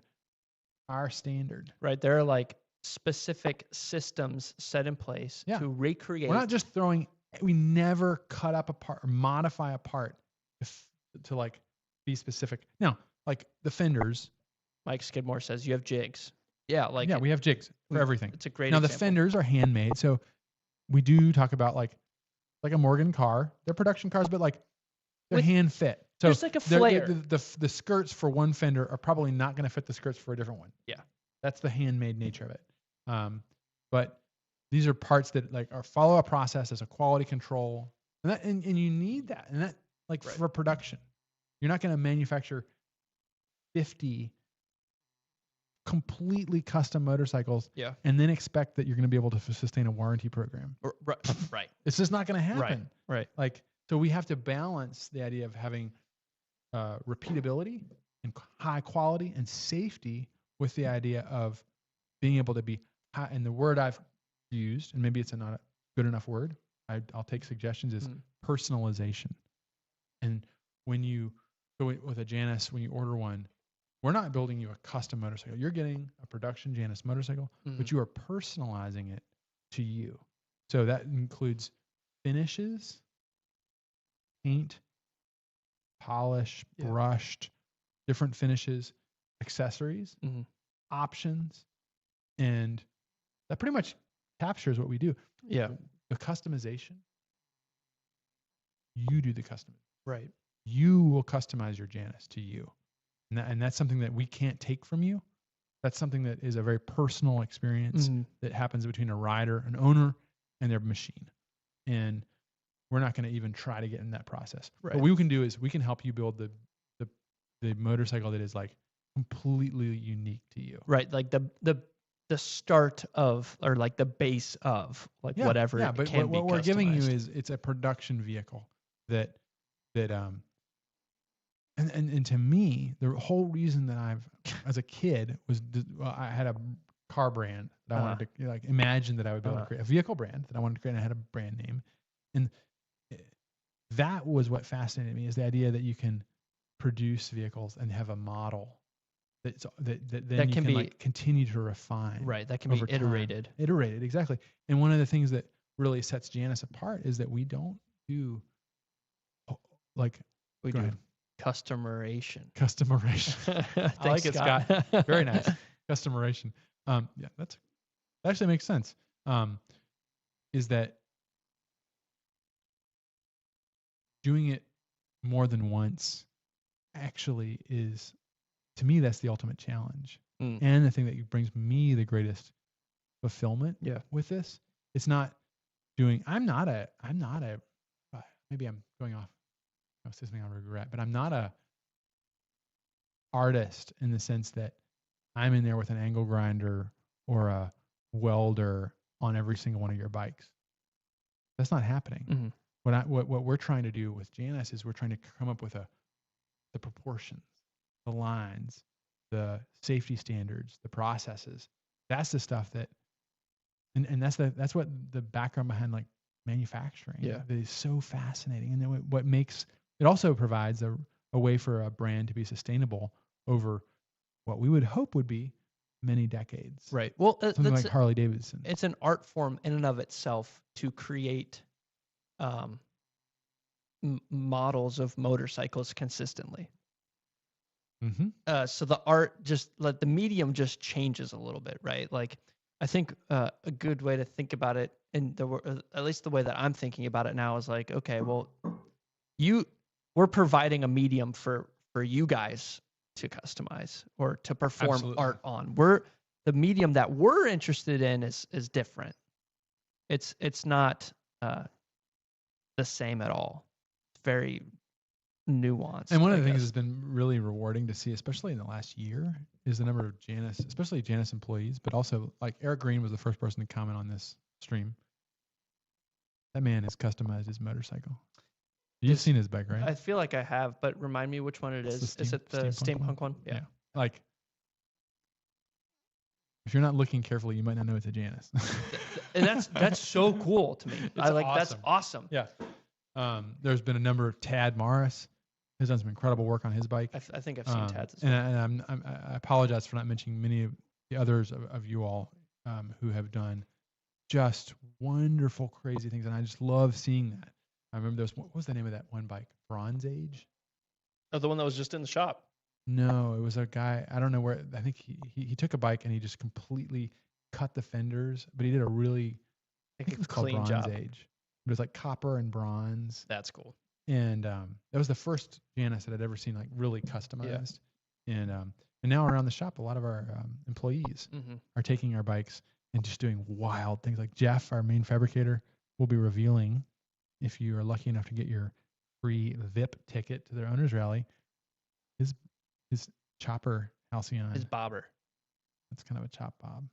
our standard. Right. There are like specific systems set in place to recreate. We're not just we never cut up a part or modify a part to like be specific. Now, like the fenders. Mike Skidmore says you have jigs. Yeah, we have jigs for everything. It's a great example. The fenders are handmade, so we do talk about like a Morgan car. They're production cars, but like they're hand fit. So there's like a flare. The skirts for one fender are probably not going to fit the skirts for a different one. Yeah, that's the handmade nature of it. But these are parts that like follow a process as a quality control, and you need that, and that for production. You're not going to manufacture 50 completely custom motorcycles and then expect that you're going to be able to sustain a warranty program. Right. It's just not going to happen. Right. So we have to balance the idea of having repeatability and high quality and safety with the idea of being able to be high. And the word I've used, and maybe it's not a good enough word, I'll take suggestions, is personalization. And when you go with a Janus, when you order one, we're not building you a custom motorcycle. You're getting a production Janus motorcycle, but you are personalizing it to you. So that includes finishes, paint, polish, brushed, different finishes, accessories, options, and that pretty much captures what we do. Yeah. The customization, you do the custom. Right. You will customize your Janus to you. And that's something that we can't take from you. That's something that is a very personal experience Mhm. that happens between a rider, an owner, and their machine. And we're not going to even try to get in that process. Right. What we can do is we can help you build the motorcycle that is like completely unique to you. Right. Like the start of, or like the base of, like whatever Yeah, it but can be what we're giving you customized. is it's a production vehicle that and to me, the whole reason that I've as a kid was I had a car brand that I wanted to like imagine that I would be able to create a vehicle brand that I wanted to create, and I had a brand name, and that was what fascinated me, is the idea that you can produce vehicles and have a model that then you can be, like continue to refine. Right. That can be iterated. Iterated, exactly. And one of the things that really sets Janus apart is that we don't do like we do customerization. Customerization. I like it, Scott. Very nice. Customerization. Yeah, that actually makes sense. Is that doing it more than once actually is, to me, that's the ultimate challenge. And the thing that brings me the greatest fulfillment with this. It's not doing, I'm not a, maybe I'm going off, I was saying something I regret, but I'm not a artist in the sense that I'm in there with an angle grinder or a welder on every single one of your bikes. That's not happening. Mm-hmm. What we're trying to do with Janus is we're trying to come up with the proportions, the lines, the safety standards, the processes. That's the stuff that, and that's what the background behind like manufacturing that is so fascinating. And then what makes it also provides a way for a brand to be sustainable over what we would hope would be many decades. Right. Well, something like Harley Davidson. It's an art form in and of itself to create models of motorcycles consistently. Mm-hmm. So the art just the medium just changes a little bit, right? Like I think a good way to think about it, and at least the way that I'm thinking about it now, is like, okay, well, we're providing a medium for you guys to customize or to perform art on. The medium that we're interested in is different. It's not the same at all. It's very nuanced. And one of the things that's been really rewarding to see, especially in the last year, is the number of Janus, especially Janus employees, but also like Eric Green was the first person to comment on this stream. That man has customized his motorcycle. You've seen his bike, right? I feel like I have, but remind me which one it is. Is it the steampunk one? Yeah. Like, if you're not looking carefully, you might not know it's a Janus. And that's so cool to me. That's awesome. Yeah. There's been a number of Tad Morris has done some incredible work on his bike. I think I've seen Tad's as well. And I apologize for not mentioning many of the others of you all who have done just wonderful, crazy things. And I just love seeing that. I remember what was the name of that one bike? Bronze Age? Oh, the one that was just in the shop. No, it was a guy, I don't know where, I think he took a bike and he just completely cut the fenders, but he did a really, I think it was called Bronze job. Age. It was like copper and bronze. That's cool. And that was the first Janus that I'd ever seen like really customized. Yeah. And now around the shop, a lot of our employees are taking our bikes and just doing wild things. Like Jeff, our main fabricator, will be revealing, if you are lucky enough to get your free VIP ticket to their owners rally, his chopper Halcyon. His bobber. That's kind of a chop bob.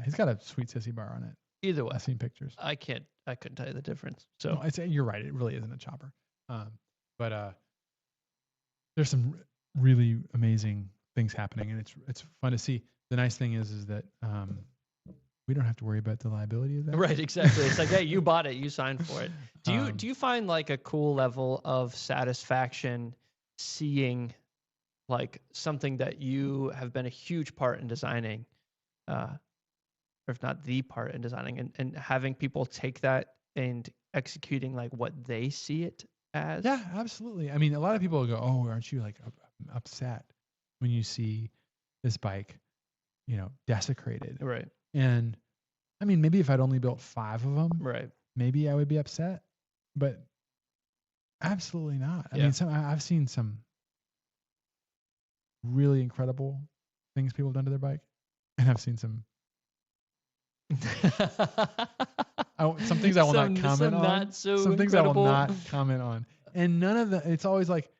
He's got a sweet sissy bar on it. Either way, I've seen pictures. I couldn't tell you the difference. So no, I'd say you're right. It really isn't a chopper. But there's some really amazing things happening, and it's fun to see. The nice thing is that we don't have to worry about the liability of that. Right, exactly. It's like, hey, you bought it, you signed for it. Do you find like a cool level of satisfaction seeing like something that you have been a huge part in designing, or if not the part in designing, and having people take that and executing like what they see it as? Yeah, absolutely. I mean, a lot of people will go, "Oh, aren't you like upset when you see this bike, desecrated?" Right. And I mean, maybe if I'd only built 5 of them, right, maybe I would be upset, but absolutely not. I mean, I've seen some really incredible things people have done to their bike. And I've seen some some things I will not comment on. Not so some things I will incredible. not comment on. And none of the, it's always like,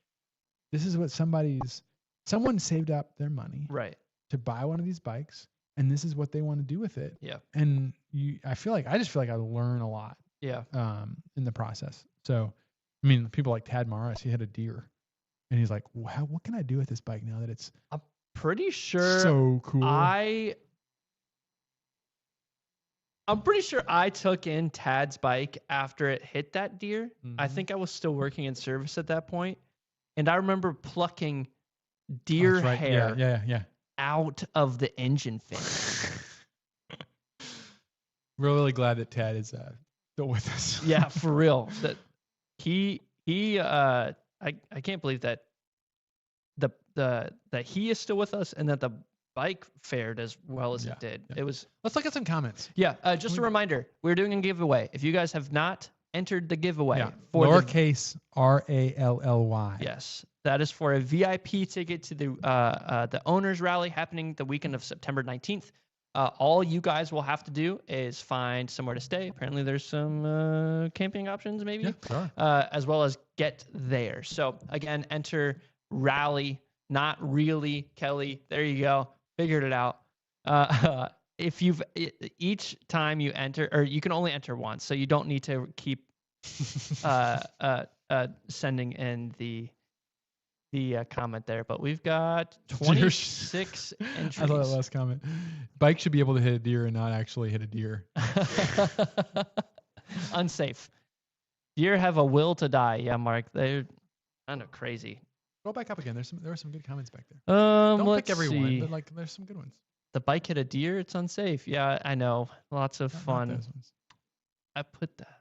this is what someone saved up their money Right. to buy one of these bikes, and this is what they want to do with it. Yeah. And I just feel like I learn a lot Yeah. in the process. So, I mean, people like Tad Morris, he had a deer, and he's like, wow, what can I do with this bike now that it's Pretty sure so cool? I'm pretty sure I took in Tad's bike after it hit that deer. I Mhm. think I was still working in service at that point, and I remember plucking deer That's right. hair Yeah. out of the engine fin. We're really glad that Tad is still with us. Yeah, for real. That I can't believe that that he is still with us and that the bike fared as well as it did. Yeah. It was. Let's look at some comments. Yeah, just a reminder, we're doing a giveaway. If you guys have not entered the giveaway for lowercase RALLY. Yes, that is for a VIP ticket to the owners rally happening the weekend of September 19th. All you guys will have to do is find somewhere to stay. Apparently, there's some camping options, maybe, Yeah, sure. as well as get there. So again, enter rally, not really Kelly. There you go. Figured it out. If you've each time you enter, or you can only enter once, so you don't need to keep sending in the comment there. But we've got 26 entries. I love that last comment. Bike should be able to hit a deer and not actually hit a deer. Unsafe. Deer have a will to die. Yeah, Mark. They're kind of crazy. Scroll back up again. There were some good comments back there. Don't pick every one, but like there's some good ones. The bike hit a deer. It's unsafe. Yeah, I know. Lots of fun. Not those ones. I put that.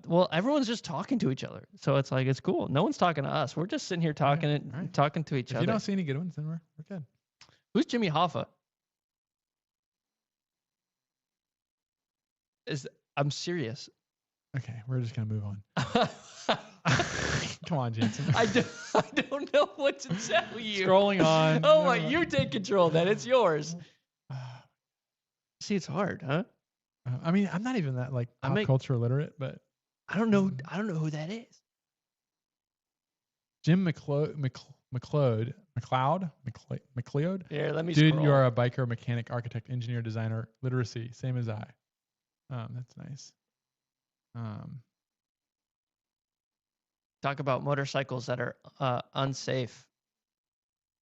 Well, everyone's just talking to each other, so it's like it's cool. No one's talking to us. We're just sitting here talking talking to each other. If you don't see any good ones, then we're good. Who's Jimmy Hoffa? I'm serious. Okay, we're just gonna move on. Come on, Jansen. I don't know what to tell you. Scrolling on. Oh my, you take control then. It's yours. See, it's hard, huh? I mean, I'm not even that like pop culture literate, but I don't know who that is. Jim McLeod. Here, let me Dude, scroll. you are a biker, mechanic, architect, engineer, designer, literacy, same as I. That's nice. Talk about motorcycles that are unsafe.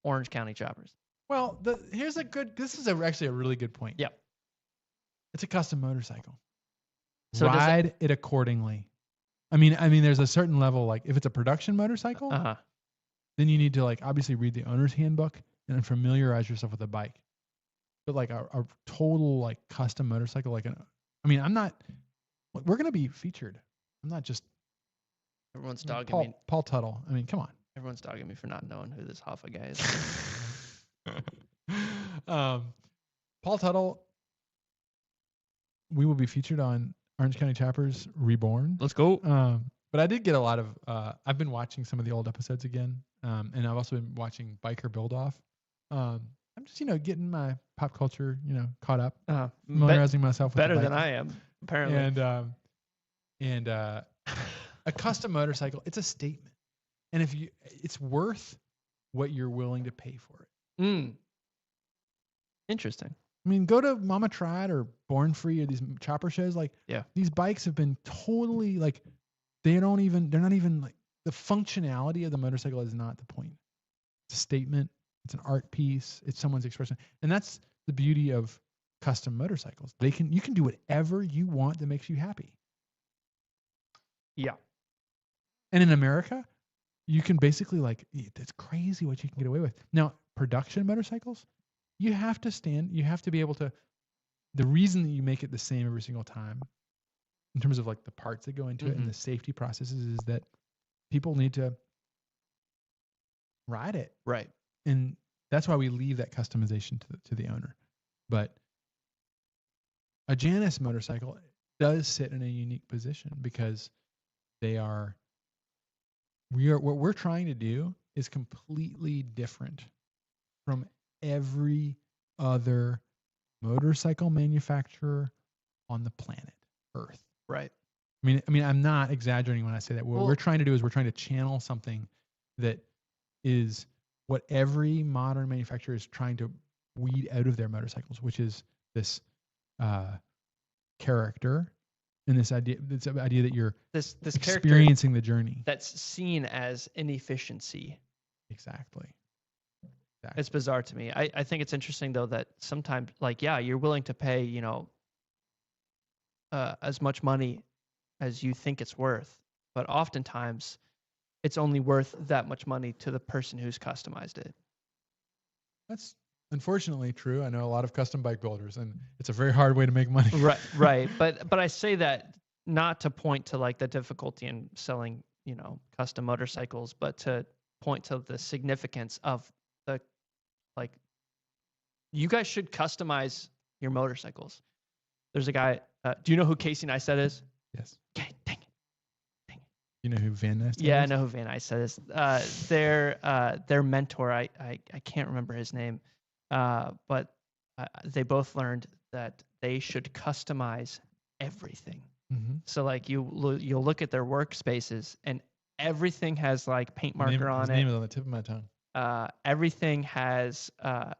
Orange County choppers. Well, this is actually a really good point. Yep. It's a custom motorcycle. So ride it accordingly. I mean, there's a certain level, like if it's a production motorcycle, then you need to like obviously read the owner's handbook and familiarize yourself with the bike. But like a total like custom motorcycle, we're going to be featured. I'm not just. Everyone's dogging me. Paul Tuttle. I mean, come on. Everyone's dogging me for not knowing who this Hoffa guy is. Paul Tuttle. We will be featured on Orange County Choppers Reborn. Let's go. But I did get a lot of. I've been watching some of the old episodes again, and I've also been watching Biker Build Off. I'm just getting my pop culture caught up, familiarizing myself with better than I am apparently. And a custom motorcycle, it's a statement, and it's worth what you're willing to pay for it. Interesting. I mean, go to Mama Tried or Born Free or these chopper shows. Like, these bikes have been totally like, they're not even like, the functionality of the motorcycle is not the point. It's a statement. It's an art piece. It's someone's expression. And that's the beauty of custom motorcycles. You can do whatever you want that makes you happy. Yeah. And in America, you can basically it's crazy what you can get away with. Now, production motorcycles, you have to be able to, the reason that you make it the same every single time in terms of like the parts that go into it and the safety processes is that people need to ride it. Right. And that's why we leave that customization to the owner. But a Janus motorcycle does sit in a unique position because what we're trying to do is completely different from every other motorcycle manufacturer on the planet Earth. Right. I mean, I'm not exaggerating when I say that. What we're trying to do is we're trying to channel something that is what every modern manufacturer is trying to weed out of their motorcycles, which is this character and this idea that you're this experiencing the journey. That's seen as inefficiency. Exactly. It's bizarre to me. I think it's interesting though that sometimes, like, yeah, you're willing to pay, you know, as much money as you think it's worth, but oftentimes it's only worth that much money to the person who's customized it. That's unfortunately true. I know a lot of custom bike builders, and it's a very hard way to make money. Right. But I say that not to point to like the difficulty in selling, you know, custom motorcycles, but to point to the significance of the, like, you guys should customize your motorcycles. There's a guy. Do you know who Casey Neistat is? Yes. Okay, dang it. You know who Van Neistat is? Yeah, I know who Van Neistat is. Their mentor, I can't remember his name, but they both learned that they should customize everything. Mm-hmm. So like you'll look at their workspaces and everything has like paint marker on it. His name is on the tip of my tongue. Everything has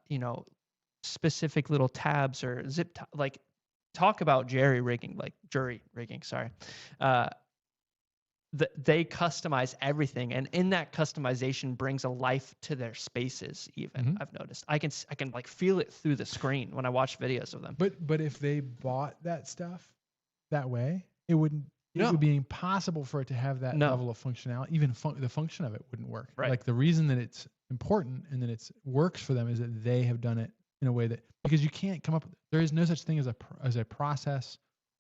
you know, specific little tabs or zip like. Talk about jury rigging. Sorry. They customize everything, and in that customization brings a life to their spaces. Even I've noticed, I can like feel it through the screen when I watch videos of them. But if they bought that stuff that way, it would be impossible for it to have that level of functionality. Even the function of it wouldn't work. Right. Like the reason that it's important and that it works for them is that they have done it in a way that, because you can't come up, there is no such thing as a process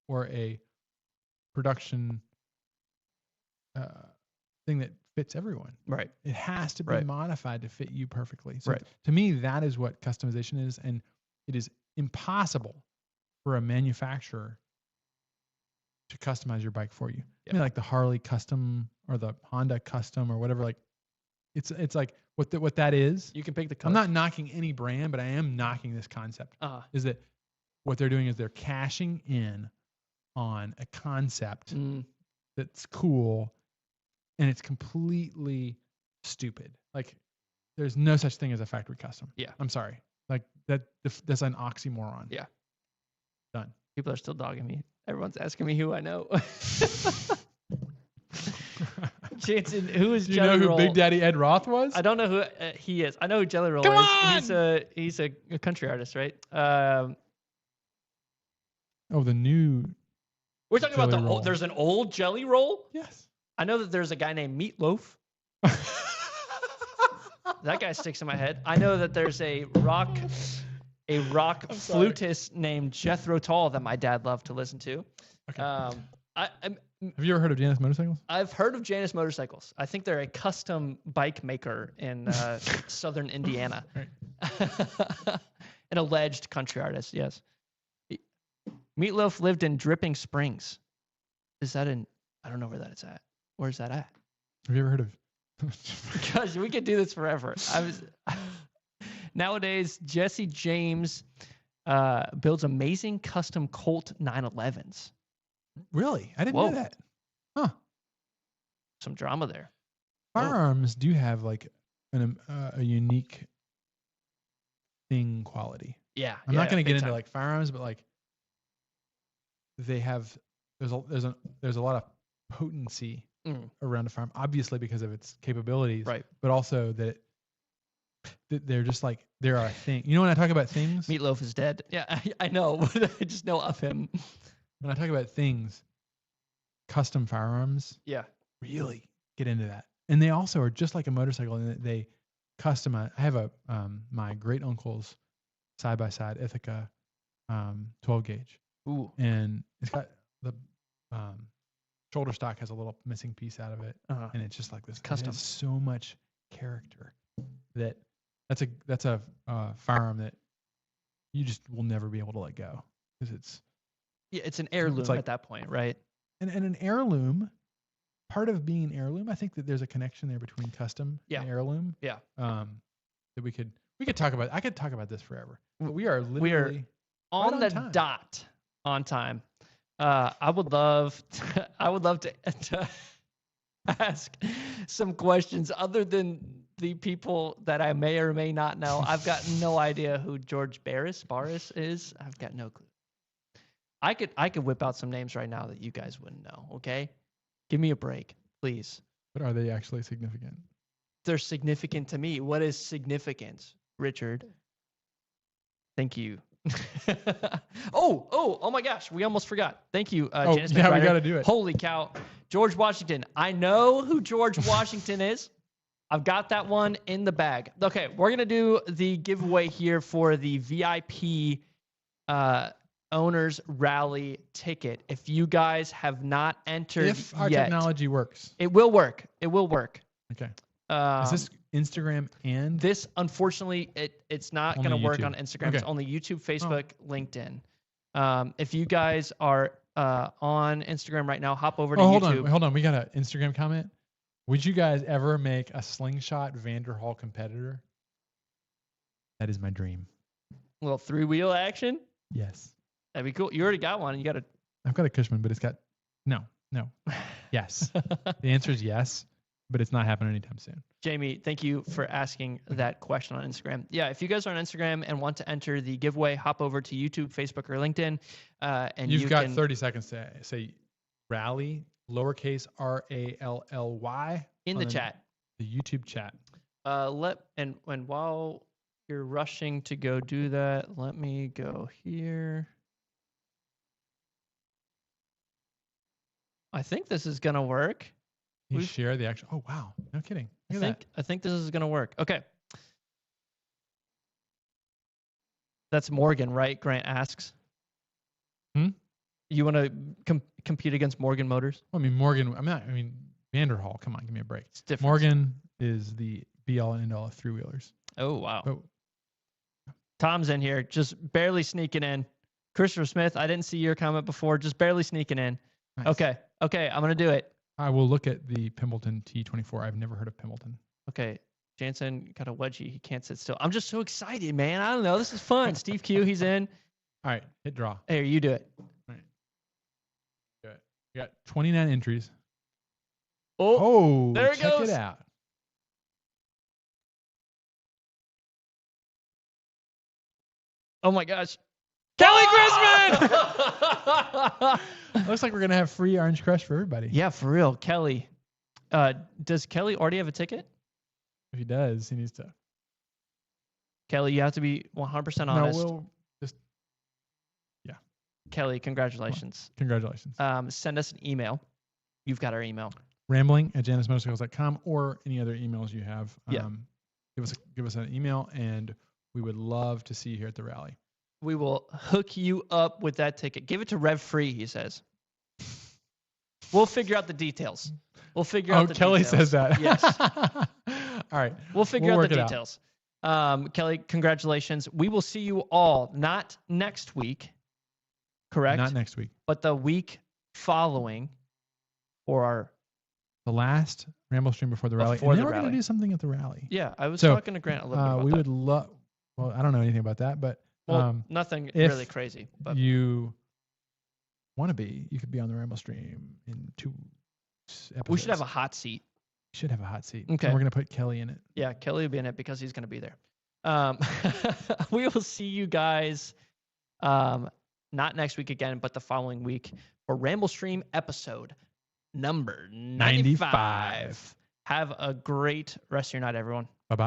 or a production thing that fits everyone. Right. It has to be modified to fit you perfectly. So right. To me, that is what customization is, and it is impossible for a manufacturer to customize your bike for you. Yep. I mean, like the Harley custom or the Honda custom or whatever. Like, it's like what that is. You can pick the color. I'm not knocking any brand, but I am knocking this concept. Is that what they're doing is they're cashing in on a concept that's cool, and it's completely stupid. Like, there's no such thing as a factory custom. Yeah. I'm sorry. Like that's an oxymoron. Yeah. Done. People are still dogging me. Everyone's asking me who I know. Jansen, who is Jelly Roll? Do you know who Big Daddy Ed Roth was? I don't know who he is. I know who Jelly Roll is. He's a country artist, right? The new. We're talking about the old. There's an old Jelly Roll. Yes. I know that there's a guy named Meatloaf. That guy sticks in my head. I know that there's a rock flutist named Jethro Tull that my dad loved to listen to. Okay. Have you ever heard of Janus motorcycles? I've heard of Janus motorcycles. I think they're a custom bike maker in southern Indiana. Right. An alleged country artist, yes. Meatloaf lived in Dripping Springs. Is that in? I don't know where that is at. Where is that at? Have you ever heard of? Gosh, we could do this forever. Nowadays, Jesse James builds amazing custom Colt 911s. Really? I didn't know that. Huh. Some drama there. Firearms do have like a unique thing quality. Yeah. I'm not going to get into like firearms, but like they have there's a lot of potency around a firearm, obviously because of its capabilities, right? But also that they're just like they're a thing. You know, when I talk about things, Meatloaf is dead. Yeah, I know. I just know of him. When I talk about things, custom firearms, really get into that. And they also are just like a motorcycle in that they customize. I have my great uncle's side-by-side Ithaca 12 gauge. Ooh. And it's got the shoulder stock has a little missing piece out of it. And it's just like this custom. It has so much character that that's a firearm that you just will never be able to let go because it's an heirloom at that point, right? And an heirloom, part of being an heirloom, I think that there's a connection there between custom and heirloom. Yeah. That we could talk about. I could talk about this forever. But we are literally on on the time. dot, on time. I would love to ask some questions other than the people that I may or may not know. I've got no idea who George Barris is. I've got no clue. I could whip out some names right now that you guys wouldn't know. Okay, give me a break, please. But are they actually significant? They're significant to me. What is significance, Richard? Thank you. oh my gosh, we almost forgot. Thank you, Janus. Yeah, we McBride. got to do it. Holy cow. George Washington. I know who George Washington is. I've got that one in the bag. Okay, we're going to do the giveaway here for the VIP Owners Rally ticket. If you guys have not entered If our yet, technology works. it will work. It will work. Okay. Is this Instagram and This, unfortunately, it's not going to Only work YouTube. on Instagram. Okay. It's only YouTube, Facebook, LinkedIn. If you guys are on Instagram right now, hop over to YouTube. Hold on. We got an Instagram comment. Would you guys ever make a slingshot Vanderhall competitor? That is my dream. A little 3-wheel action. Yes. That'd be cool. You already got one. You got I've got a Cushman, but it's got no. Yes. The answer is yes, but it's not happening anytime soon. Jamie, thank you for asking that question on Instagram. Yeah, if you guys are on Instagram and want to enter the giveaway, hop over to YouTube, Facebook, or LinkedIn. And You've got 30 seconds to say rally, lowercase RALLY. in the chat. The YouTube chat. And while you're rushing to go do that, let me go here. I think this is gonna work. You share the actual. Oh wow! No kidding. Look at that. I think this is gonna work. Okay. That's Morgan, right? Grant asks. You want to compete against Morgan Motors? Well, I mean Morgan. I mean Vanderhall. Come on, give me a break. It's different. Morgan is the be all and end all of 3-wheelers. Oh wow. Oh. Tom's in here, just barely sneaking in. Christopher Smith, I didn't see your comment before, just barely sneaking in. Nice. Okay, I'm gonna do it. I will look at the Pimbleton T24. I've never heard of Pimbleton. Okay, Jansen got a wedgie. He can't sit still. I'm just so excited, man. I don't know. This is fun. Steve Q, he's in. All right, hit draw. Here, you do it. All right. Good. You got 29 entries. Oh, there it check goes. it out. Oh my gosh. Kelly Grisman! Looks like we're gonna have free Orange Crush for everybody. Yeah, for real. Kelly. Does Kelly already have a ticket? If he does, he needs to. Kelly, you have to be 100% honest. No, we'll just. Yeah. Kelly, congratulations. Congratulations. Send us an email. You've got our email. rambling@janusmotorcycles.com or any other emails you have. Yeah. Give us an email, and we would love to see you here at the rally. We will hook you up with that ticket. Give it to Rev Free, he says. We'll figure out the details. Kelly details. says that. Yes. All right. We'll figure out work the it out. details. Kelly, congratulations. We will see you all, not next week, correct? Not next week. But the week following for The last Ramble stream before the rally. Before And the then we're going rally. to do something at the rally. Yeah, I was So, talking to Grant a little bit about we that. would love. Well, I don't know anything about that, but Nothing if really crazy. But you want to be, you could be on the Ramble stream in 2 episodes. we should have a hot seat. We should have a hot seat. Okay. And we're going to put Kelly in it. Yeah, Kelly will be in it because he's going to be there. We will see you guys not next week again, but the following week for Ramblestream episode number 95. Have a great rest of your night, everyone. Bye-bye.